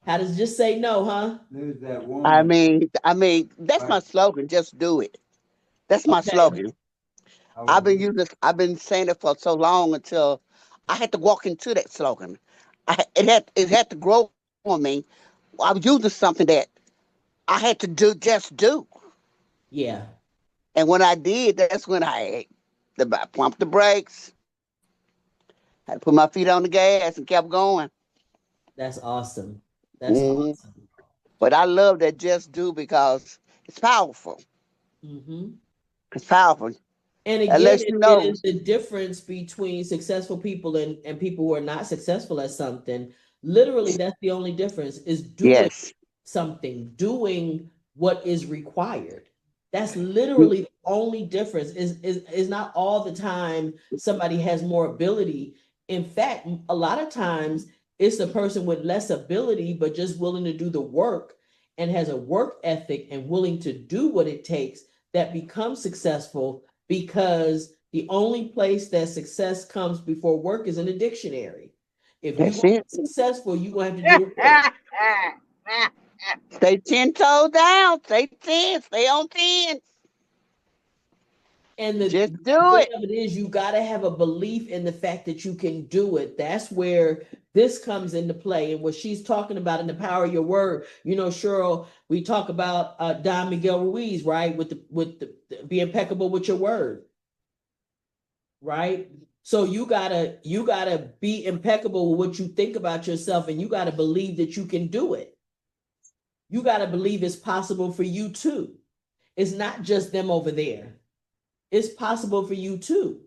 how to just say no, huh? There's that I woman. mean, I mean, that's Right. my slogan. Just do it. That's my Okay. slogan. I was just, I've been saying it for so long until I had to walk into that slogan. It had to grow on me. I was using something that I had to just do. Yeah, And when I did, that's when I pumped the brakes, had to put my feet on the gas and kept going. that's awesome. That's hmm awesome. But I love that just do because it's powerful. Mm-hmm. It's powerful. And It again, lets you it know. is the difference between successful people and people who are not successful at something. Literally, that's the only difference is doing Yes. something, doing what is required. That's literally the only difference. Is not all the time somebody has more ability. In fact, a lot of times It's a person with less ability, but just willing to do the work and has a work ethic and willing to do what it takes that becomes successful, because the only place that success comes before work is in a dictionary. If you That's want to it. be successful, you're going to have to do the work. Stay 10 toes down. Stay 10. Stay on 10. And the Just do point it. of it is, you got to have a belief in the fact that you can do it. That's where this comes into play. And what she's talking about in the power of your word, you know, Cheryl, we talk about Don Miguel Ruiz, right? With the be impeccable with your word, right? So you gotta be impeccable with what you think about yourself, and you gotta believe that you can do it. You gotta believe it's possible for you too. It's not just them over there. It's possible for you too.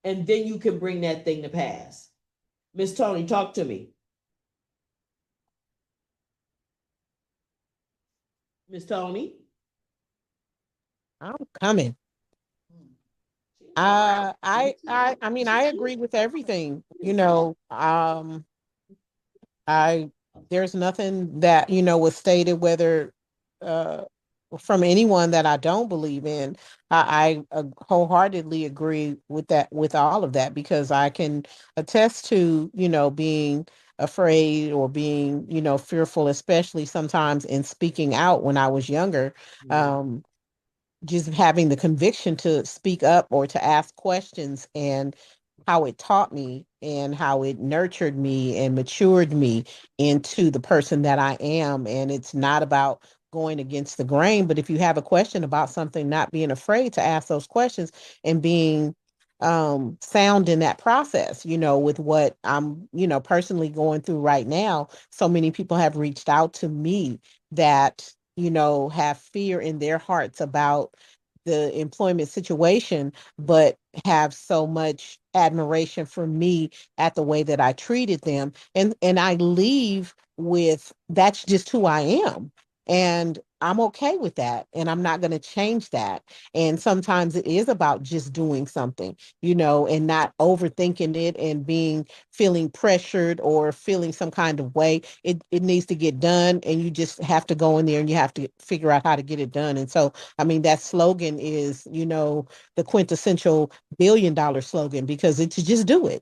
And then you can bring that thing to pass. Miss Tony, talk to me. Miss Tony. I'm coming. I mean, I agree with everything. I there's nothing that, was stated, whether uh from anyone, that I don't believe in. I wholeheartedly agree with that, with all of that, because I can attest to, being afraid or being, fearful, especially sometimes in speaking out when I was younger. Um, just having the conviction to speak up or to ask questions, and how it taught me and how it nurtured me and matured me into the person that I am. And it's not about going against the grain, but if you have a question about something, not being afraid to ask those questions, and being sound in that process, with what I'm, personally going through right now. So many people have reached out to me that, have fear in their hearts about the employment situation, but have so much admiration for me at the way that I treated them. And I leave with, that's just who I am. And I'm okay with that. And I'm not going to change that. And sometimes it is about just doing something, and not overthinking it and feeling pressured or feeling some kind of way. It needs to get done. And you just have to go in there and you have to figure out how to get it done. And so, I mean, that slogan is, the quintessential $1 billion slogan, because it's just do it.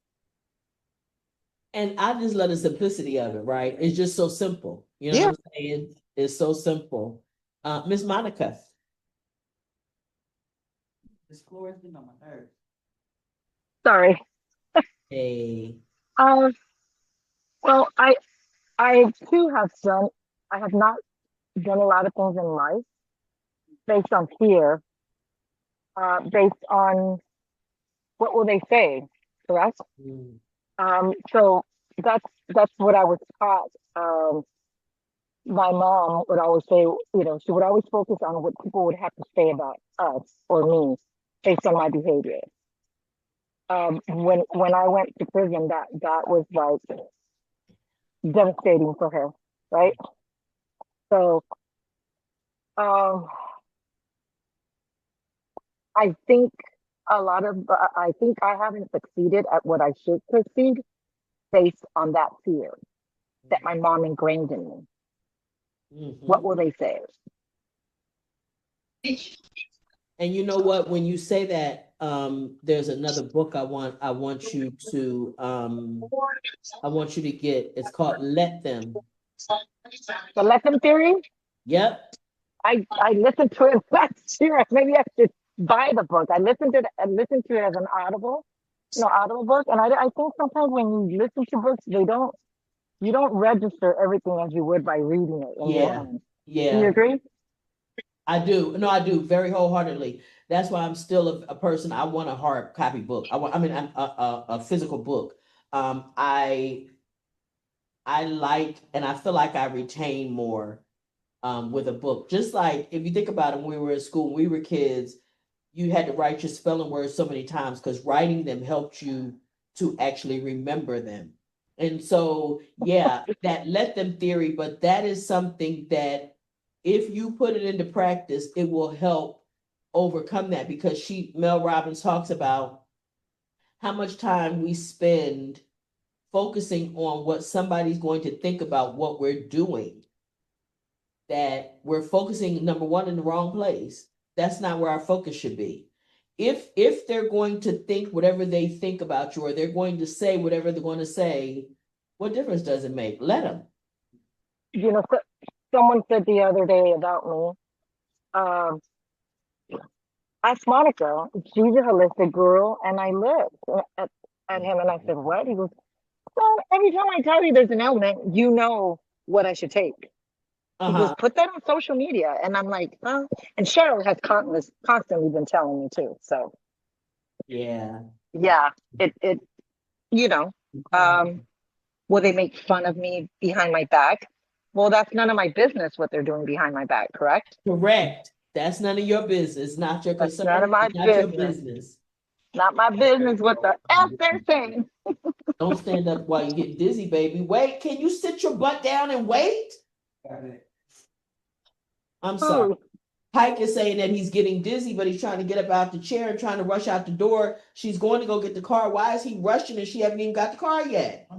And I just love the simplicity of it, right? It's just so simple. You know what Yeah. I'm saying? It's so simple. Miss Monica. This floor has been on my nerves. Sorry. Hey. Um, well, I too have done, I have not done a lot of things in life based on fear, based on what will they say, correct? Mm. So that's what I was taught. My mom would always say, she would always focus on what people would have to say about us or me based on my behavior. When I went to prison, that was like devastating for her, right? So um, I think I think I haven't succeeded at what I should succeed based on that fear that my mom ingrained in me. What Mm-hmm. will they say? And you know what? When you say that, there's another book I want you to get. It's called Let Them. The lesson theory. Yep. I listened to it last year. Maybe I should buy the book. I listened to it as an audible book. And I think sometimes when you listen to books, you don't register everything as you would by reading it in your Yeah. mind. Do you Yeah. agree? I do. No, I do very wholeheartedly. That's why I'm still a person. I want a hard copy book. I mean, a physical book. Um, I, I like, and I feel like I retain more with a book. Just like if you think about it, when we were in school, when we were kids, you had to write your spelling words so many times because writing them helped you to actually remember them. And so, yeah, that let them theory, but that is something that if you put it into practice, it will help overcome that, because Mel Robbins talks about how much time we spend focusing on what somebody's going to think about what we're doing, that we're focusing, number one, in the wrong place. That's not where our focus should be. If they're going to think whatever they think about you, or they're going to say whatever they're going to say, what difference does it make? Let them. You know, someone said the other day about me, um, ask Monica, she's a holistic guru, and I looked at him and I said, what? He goes, well, every time I tell you there's an ailment, you know what I should take. He goes, put that on social media. And I'm like, huh? And Cheryl has constantly been telling me too. So Yeah. It you know, will they make fun of me behind my back? Well, that's none of my business what they're doing behind my back, correct? Correct. That's none of your business, not your That's concern, none of my not your business. business. Not my business what the F they're saying. Don't stand up while you get dizzy, baby. Wait, can you sit your butt down and wait? I'm sorry. Pike is saying that he's getting dizzy, but he's trying to get up out the chair and trying to rush out the door. She's going to go get the car. Why is he rushing and she haven't even got the car yet?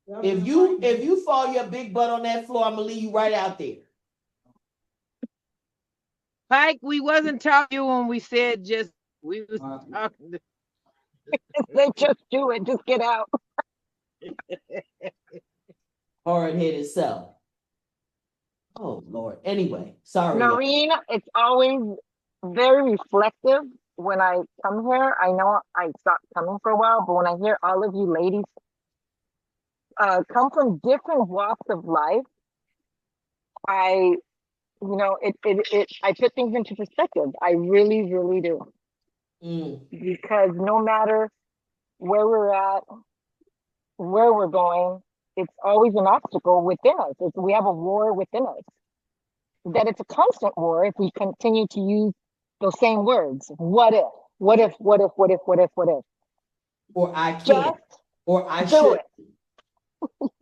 If you fall your big butt on that floor, I'm gonna leave you right out there. Pike, we wasn't talking when we said just we was talking. They just do it. Just get out. Hard-headed self. Oh Lord. Anyway, sorry. Noreen, it's always very reflective when I come here. I know I stopped coming for a while, but when I hear all of you ladies come from different walks of life, I I put things into perspective. I really, really do. Because no matter where we're at, where we're going, it's always an obstacle within us. We have a war within us. That it's a constant war if we continue to use those same words. What if? What if? What if? What if? What if? What if? Or I can't. Or I should.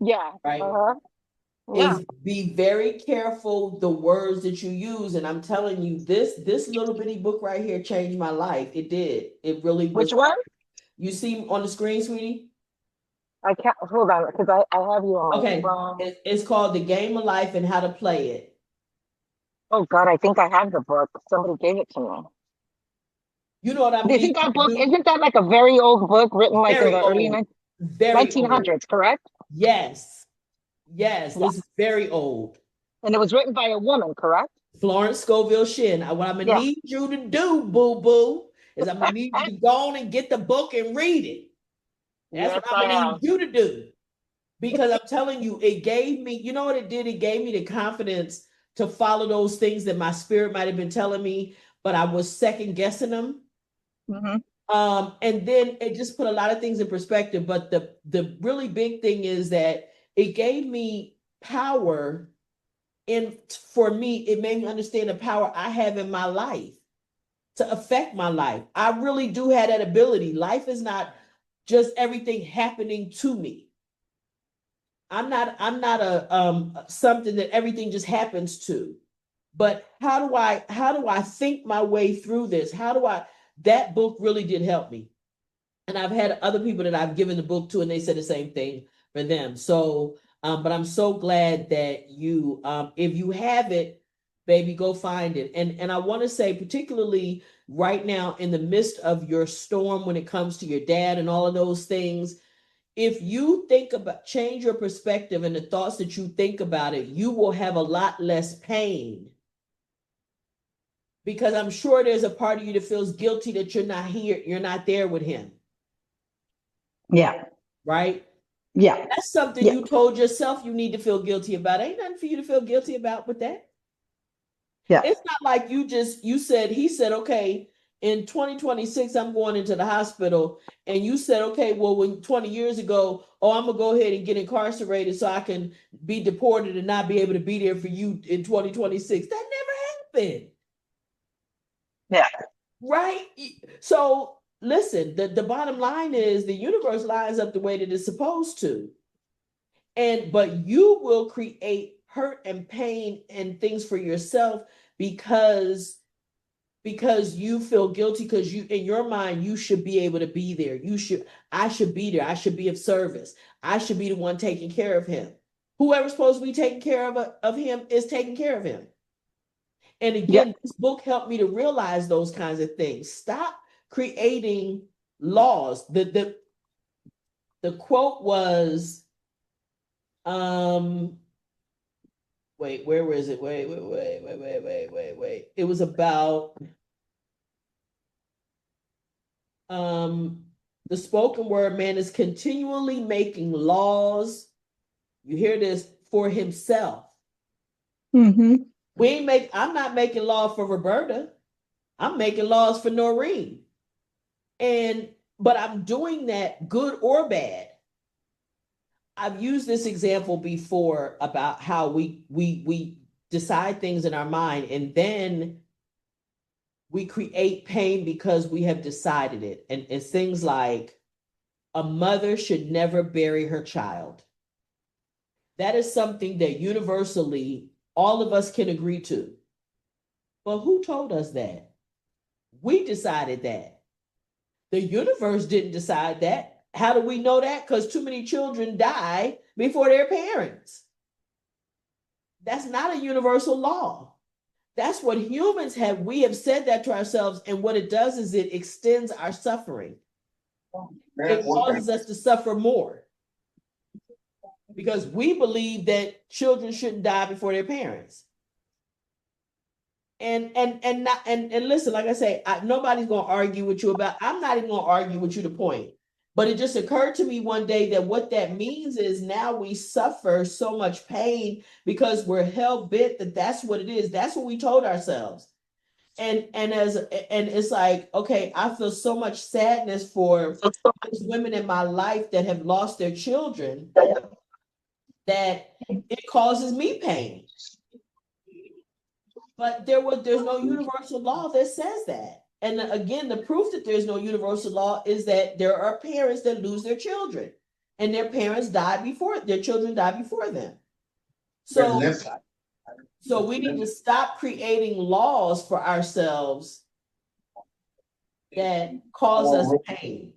Yeah. Right. Yeah. Is be very careful the words that you use. And I'm telling you, this little bitty book right here changed my life. It did. It really was. Which one? You see on the screen, sweetie? I can't hold on because I have you on my phone. It's called The Game of Life and How to Play It. Oh God, I think I have the book. Somebody gave it to me. You know what I mean? Isn't that book? Isn't that like a very old book written like in the early 1900s? Correct? Yes. Yes, this is very old. And it was written by a woman, correct? Florence Scovel Shinn. What I'm gonna need you to do, boo boo, is I'm gonna need you to go on and get the book and read it. That's what I'm gonna need you to do. Because I'm telling you, it gave me, you know what it did? It gave me the confidence to follow those things that my spirit might have been telling me, but I was second guessing them. And then it just put a lot of things in perspective. But the really big thing is that it gave me power. And for me, it made me understand the power I have in my life to affect my life. I really do have that ability. Life is not just everything happening to me. I'm not a something that everything just happens to. But how do I think my way through this? That book really did help me. And I've had other people that I've given the book to, and they said the same thing for them. So, but I'm so glad that you, if you have it, baby, go find it. And I want to say, particularly right now in the midst of your storm when it comes to your dad and all of those things, if you change your perspective and the thoughts that you think about it, you will have a lot less pain. Because I'm sure there's a part of you that feels guilty that you're not here, you're not there with him. Yeah. Right? Yeah. That's something you told yourself you need to feel guilty about. Ain't nothing for you to feel guilty about with that. Yeah. It's not like he said, okay, in 2026, I'm going into the hospital. And you said, okay, well, when 20 years ago, I'm going to go ahead and get incarcerated so I can be deported and not be able to be there for you in 2026. That never happened. Yeah. Right? So listen, the bottom line is the universe lines up the way that it's supposed to. But you will create hurt and pain and things for yourself because because you feel guilty because you, in your mind, you should be able to be there. I should be there. I should be of service. I should be the one taking care of him. Whoever's supposed to be taking care of him is taking care of him. And again, this book helped me to realize those kinds of things. Stop creating laws. The quote was, wait, where was it? Wait. It was about the spoken word man is continually making laws. You hear this, for himself. Mm-hmm. I'm not making law for Roberta. I'm making laws for Noreen. But I'm doing that good or bad. I've used this example before about how we decide things in our mind and then we create pain because we have decided it. And it's things like a mother should never bury her child. That is something that universally all of us can agree to. But who told us that? We decided that. The universe didn't decide that. How do we know that? Because too many children die before their parents. That's not a universal law. That's what humans have. We have said that to ourselves, and what it does is it extends our suffering. It causes us to suffer more because we believe that children shouldn't die before their parents. And listen, like I say, nobody's going to argue with you about. I'm not even going to argue with you the point. But it just occurred to me one day that what that means is now we suffer so much pain because we're hell bent that that's what it is. That's what we told ourselves. And it's like, okay, I feel so much sadness for those women in my life that have lost their children that it causes me pain. But there's no universal law that says that. And again, the proof that there's no universal law is that there are parents that lose their children and their parents die before their children die before them. So we need to stop creating laws for ourselves that cause us pain.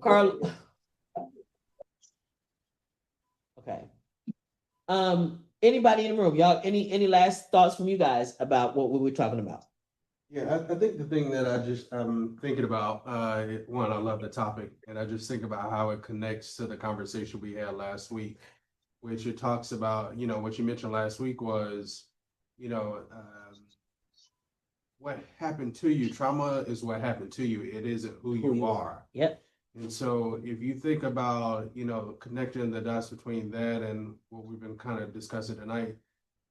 Carl. Okay. Anybody in the room, y'all, any last thoughts from you guys about what we were talking about? Yeah, I think the thing that I'm thinking about, one, I love the topic, and I just think about how it connects to the conversation we had last week, which it talks about, what you mentioned last week was, what happened to you. Trauma is what happened to you. It isn't who you are. Yep. And so if you think about, connecting the dots between that and what we've been kind of discussing tonight,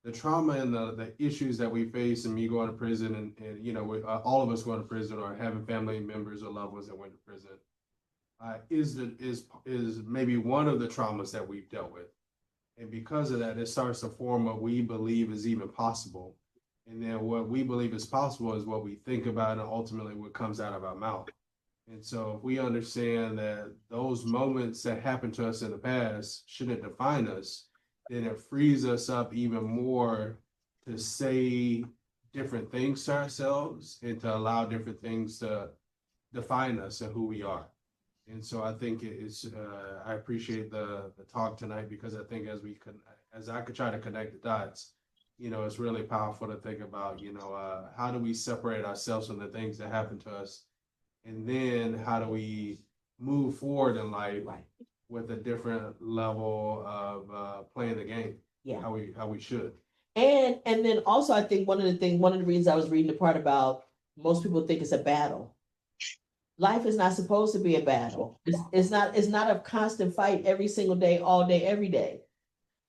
the trauma and the issues that we face, and me going to prison and all of us going to prison or having family members or loved ones that went to prison, is maybe one of the traumas that we've dealt with. And because of that, it starts to form what we believe is even possible. And then what we believe is possible is what we think about and ultimately what comes out of our mouth. And so if we understand that those moments that happened to us in the past shouldn't define us, then it frees us up even more to say different things to ourselves and to allow different things to define us and who we are. And so I think I appreciate the talk tonight, because I think as I could try to connect the dots, it's really powerful to think about, how do we separate ourselves from the things that happen to us? And then how do we move forward in life with a different level of playing the game? Yeah. How we should. And then also, I think one of the reasons I was reading the part about most people think it's a battle. Life is not supposed to be a battle. It's not a constant fight every single day, all day, every day.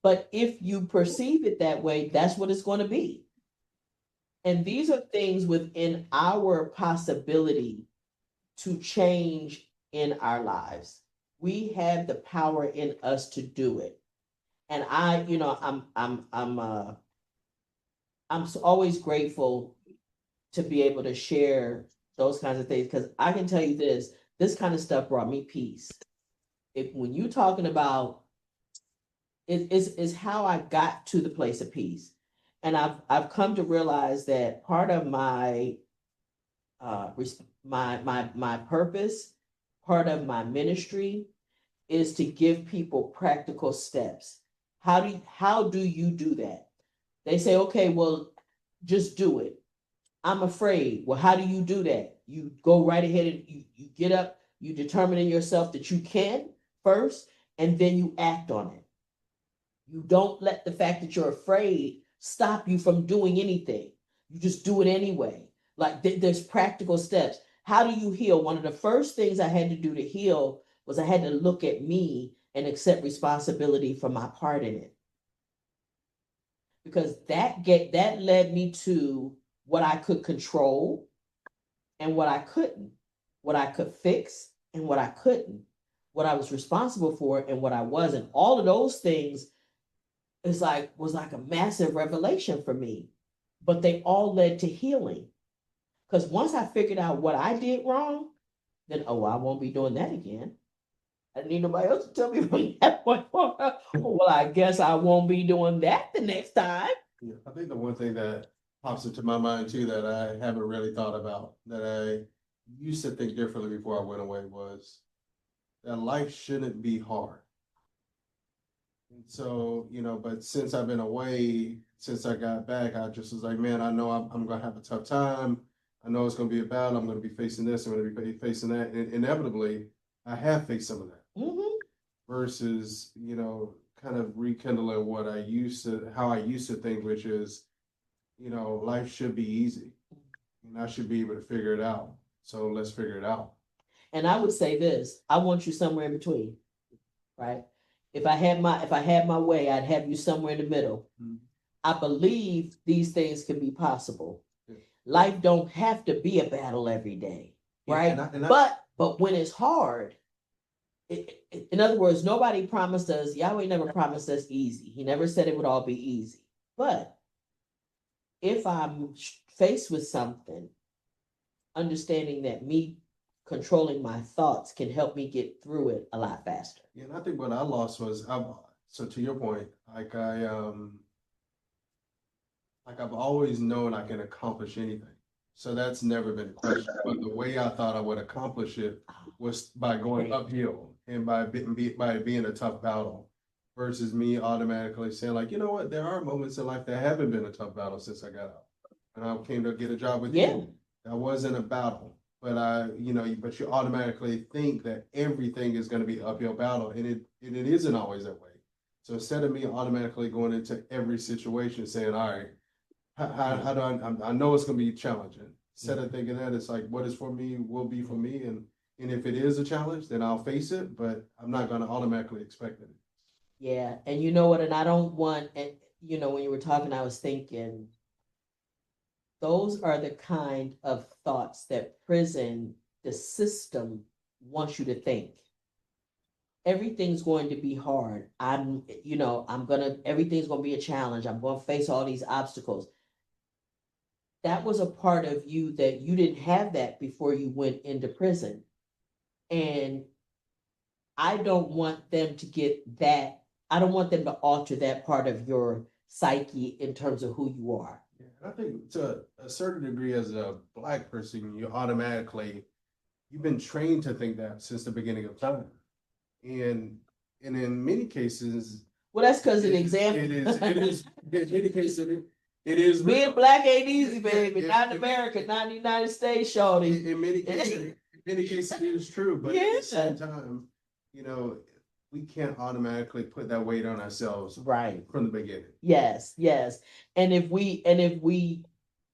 But if you perceive it that way, that's what it's going to be. And these are things within our possibility to change in our lives. We have the power in us to do it. And I'm always grateful to be able to share those kinds of things, because I can tell you this kind of stuff brought me peace. When you're talking about it's how I got to the place of peace. And I've come to realize that part of my my purpose, part of my ministry is to give people practical steps. How do you do that? They say, okay, well, just do it. I'm afraid. Well, how do you do that? You go right ahead and you get up, you determine in yourself that you can first, and then you act on it. You don't let the fact that you're afraid stop you from doing anything. You just do it anyway. Like there's practical steps. How do you heal? One of the first things I had to do to heal was I had to look at me and accept responsibility for my part in it. Because that led me to what I could control and what I couldn't, what I could fix and what I couldn't, what I was responsible for and what I wasn't. All of those things was like a massive revelation for me, but they all led to healing. Because once I figured out what I did wrong, then I won't be doing that again. I didn't need nobody else to tell me from that point forward. Well, I guess I won't be doing that the next time. Yeah, I think the one thing that pops into my mind too that I haven't really thought about, that I used to think differently before I went away, was that life shouldn't be hard. And so, but since I've been away, since I got back, I just was like, man, I know I'm gonna have a tough time. I know it's gonna be a battle. I'm gonna be facing this. I'm gonna be facing that. And inevitably, I have faced some of that. Versus, kind of rekindling how I used to think, which is, life should be easy. And I should be able to figure it out. So let's figure it out. And I would say this: I want you somewhere in between, right? If I had my way, I'd have you somewhere in the middle. Mm-hmm. I believe these things can be possible. Yeah. Life don't have to be a battle every day, right? But when it's hard, in other words, nobody promised us, Yahweh never promised us easy. He never said it would all be easy. But if I'm faced with something, understanding that me controlling my thoughts can help me get through it a lot faster. Yeah, and I think what I lost was, so to your point, like I've always known I can accomplish anything. So that's never been a question. But the way I thought I would accomplish it was by going uphill and by being a tough battle, versus me automatically saying, like, you know what, there are moments in life that haven't been a tough battle since I got out. And I came to get a job with you. That wasn't a battle. But but you automatically think that everything is going to be an uphill battle, and it isn't always that way. So instead of me automatically going into every situation saying, all right, how do I know it's going to be challenging. Instead of thinking that, it's like, what is for me will be for me. And if it is a challenge, then I'll face it, but I'm not going to automatically expect it. Yeah. And you know what? And I don't want, and when you were talking, I was thinking, those are the kind of thoughts that the system wants you to think. Everything's going to be hard. Everything's going to be a challenge. I'm going to face all these obstacles. That was a part of you that you didn't have that before you went into prison. And I don't want them to get that. I don't want them to alter that part of your psyche in terms of who you are. I think to a certain degree, as a Black person, you've been trained to think that since the beginning of time. And in many cases, well, that's because an example. It is. In many cases, it is. Being Black ain't easy, baby. Not in America, not in the United States, shorty. In many cases, it is true. But at the same time, we can't automatically put that weight on ourselves right from the beginning. Yes. And if we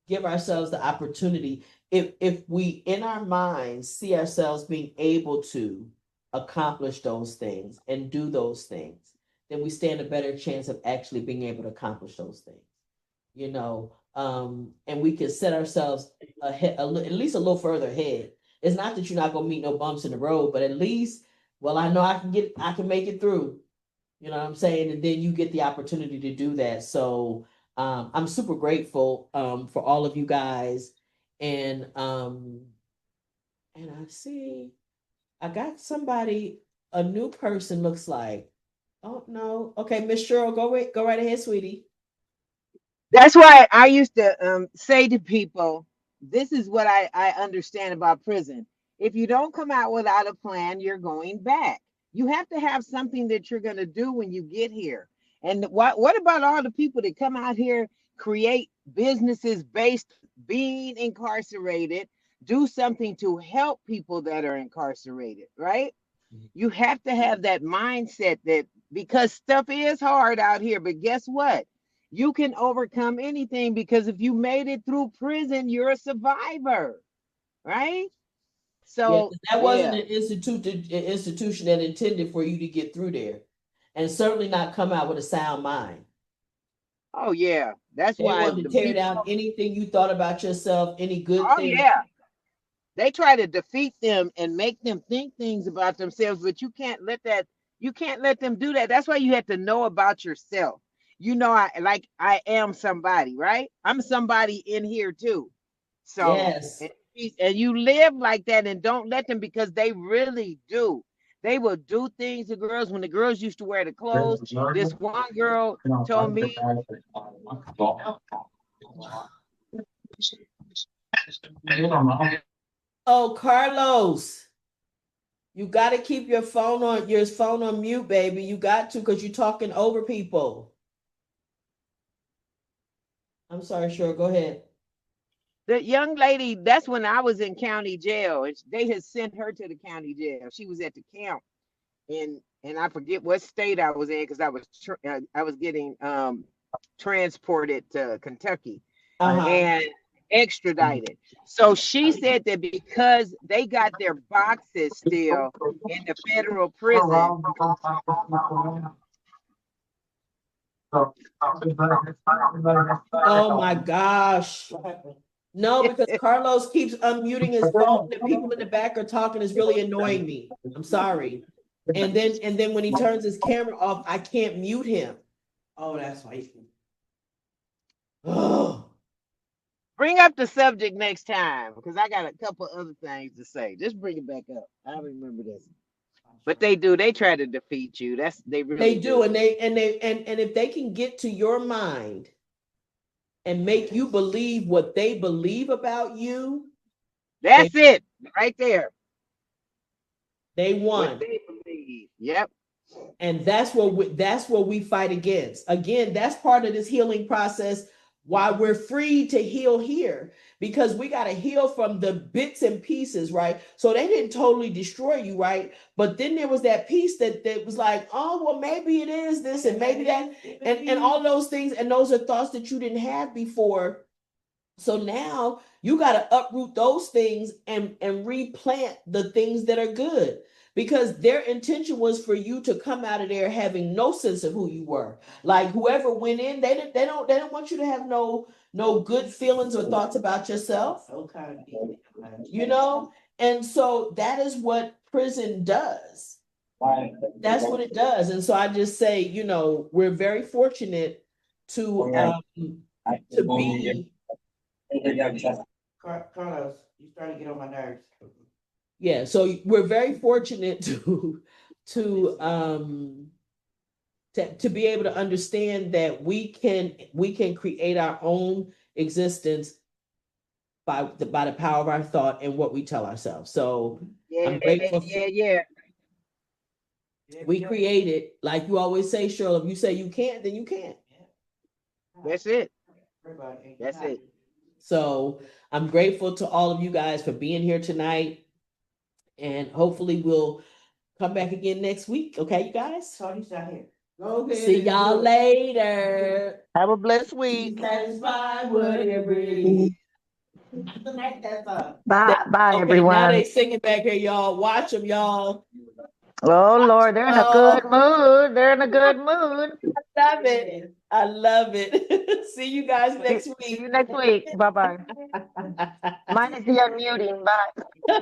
give ourselves the opportunity, if we in our minds see ourselves being able to accomplish those things and do those things, then we stand a better chance of actually being able to accomplish those things. And we can set ourselves ahead, at least a little further ahead. It's not that you're not gonna meet no bumps in the road, but at least, well, I know I can make it through. You know what I'm saying? And then you get the opportunity to do that. So I'm super grateful for all of you guys. And I see I got somebody, a new person looks like. Oh no. Okay, Miss Cheryl, go right ahead, sweetie. That's why I used to say to people, this is what I understand about prison. If you don't come out without a plan, you're going back. You have to have something that you're going to do when you get here. And what about all the people that come out here, create businesses based being incarcerated, do something to help people that are incarcerated, right? You have to have that mindset that because stuff is hard out here, but guess what? You can overcome anything because if you made it through prison, you're a survivor, right? Yeah, So, 'cause that wasn't yeah. an institution that intended for you to get through there, and certainly not come out with a sound mind. Oh, yeah. That's They why wanted the to tear people, down anything you thought about yourself, any good oh, thing. yeah. They try to defeat them and make them think things about themselves, but you can't let them do that. That's why you have to know about yourself. You know, I am somebody, right? I'm somebody in here too. So Yes. and you live like that and don't let them because they really do. They will do things to girls when the girls used to wear the clothes. This one girl told me, Oh, Carlos, you got to keep your phone on mute, baby. You got to because you're talking over people. I'm sorry, sure. Go ahead. the young lady, that's when I was in county jail. They had sent her to the county jail. She was at the camp and I forget what state I was in because I was getting transported to Kentucky Uh-huh. and extradited. So she said that because they got their boxes still in the federal prison. Oh my gosh. No, because Carlos keeps unmuting his phone. The people in the back are talking is really annoying me. I'm sorry. And then when he turns his camera off, I can't mute him. Oh, that's why. Oh, Bring up the subject next time because I got a couple other things to say. Just bring it back up. I remember this. But they do. They try to defeat you. They really they do, do. and if they can get to your mind and make you believe what they believe about you, they That's it right there. they What won. they believe. Yep. And that's what we fight against. Again, that's part of this healing process. Why we're free to heal here, because we got to heal from the bits and pieces, right? So they didn't totally destroy you, right? But then there was that piece that was like, oh, well, maybe it is this and maybe that, and all those things, and those are thoughts that you didn't have before. So now you got to uproot those things and replant the things that are good, because their intention was for you to come out of there having no sense of who you were. Like whoever went in, they don't want you to have no good feelings or thoughts about yourself. You know, and so that is what prison does. That's what it does. And so I just say, we're very fortunate to be. Carlos, you starting to get on my nerves. Yeah, so we're very fortunate to to be able to understand that we can create our own existence by the power of our thought and what we tell ourselves. So Yeah, I'm grateful. yeah, yeah. We create it, like you always say, Shirley. If you say you can't, then you can't. That's it. That's it. So I'm grateful to all of you guys for being here tonight, and hopefully we'll come back again next week. Okay, you guys? Tony's not here. See y'all later. Have a blessed Be week. satisfied whatever it is. Bye, Okay, now they everyone. singing back here, y'all. Watch them, y'all. Oh, Lord, they're in a Oh, good mood. They're in a good mood. I love it. I love it. See you guys See, next see week. you next week. Bye bye. Mine is the unmuting. Bye.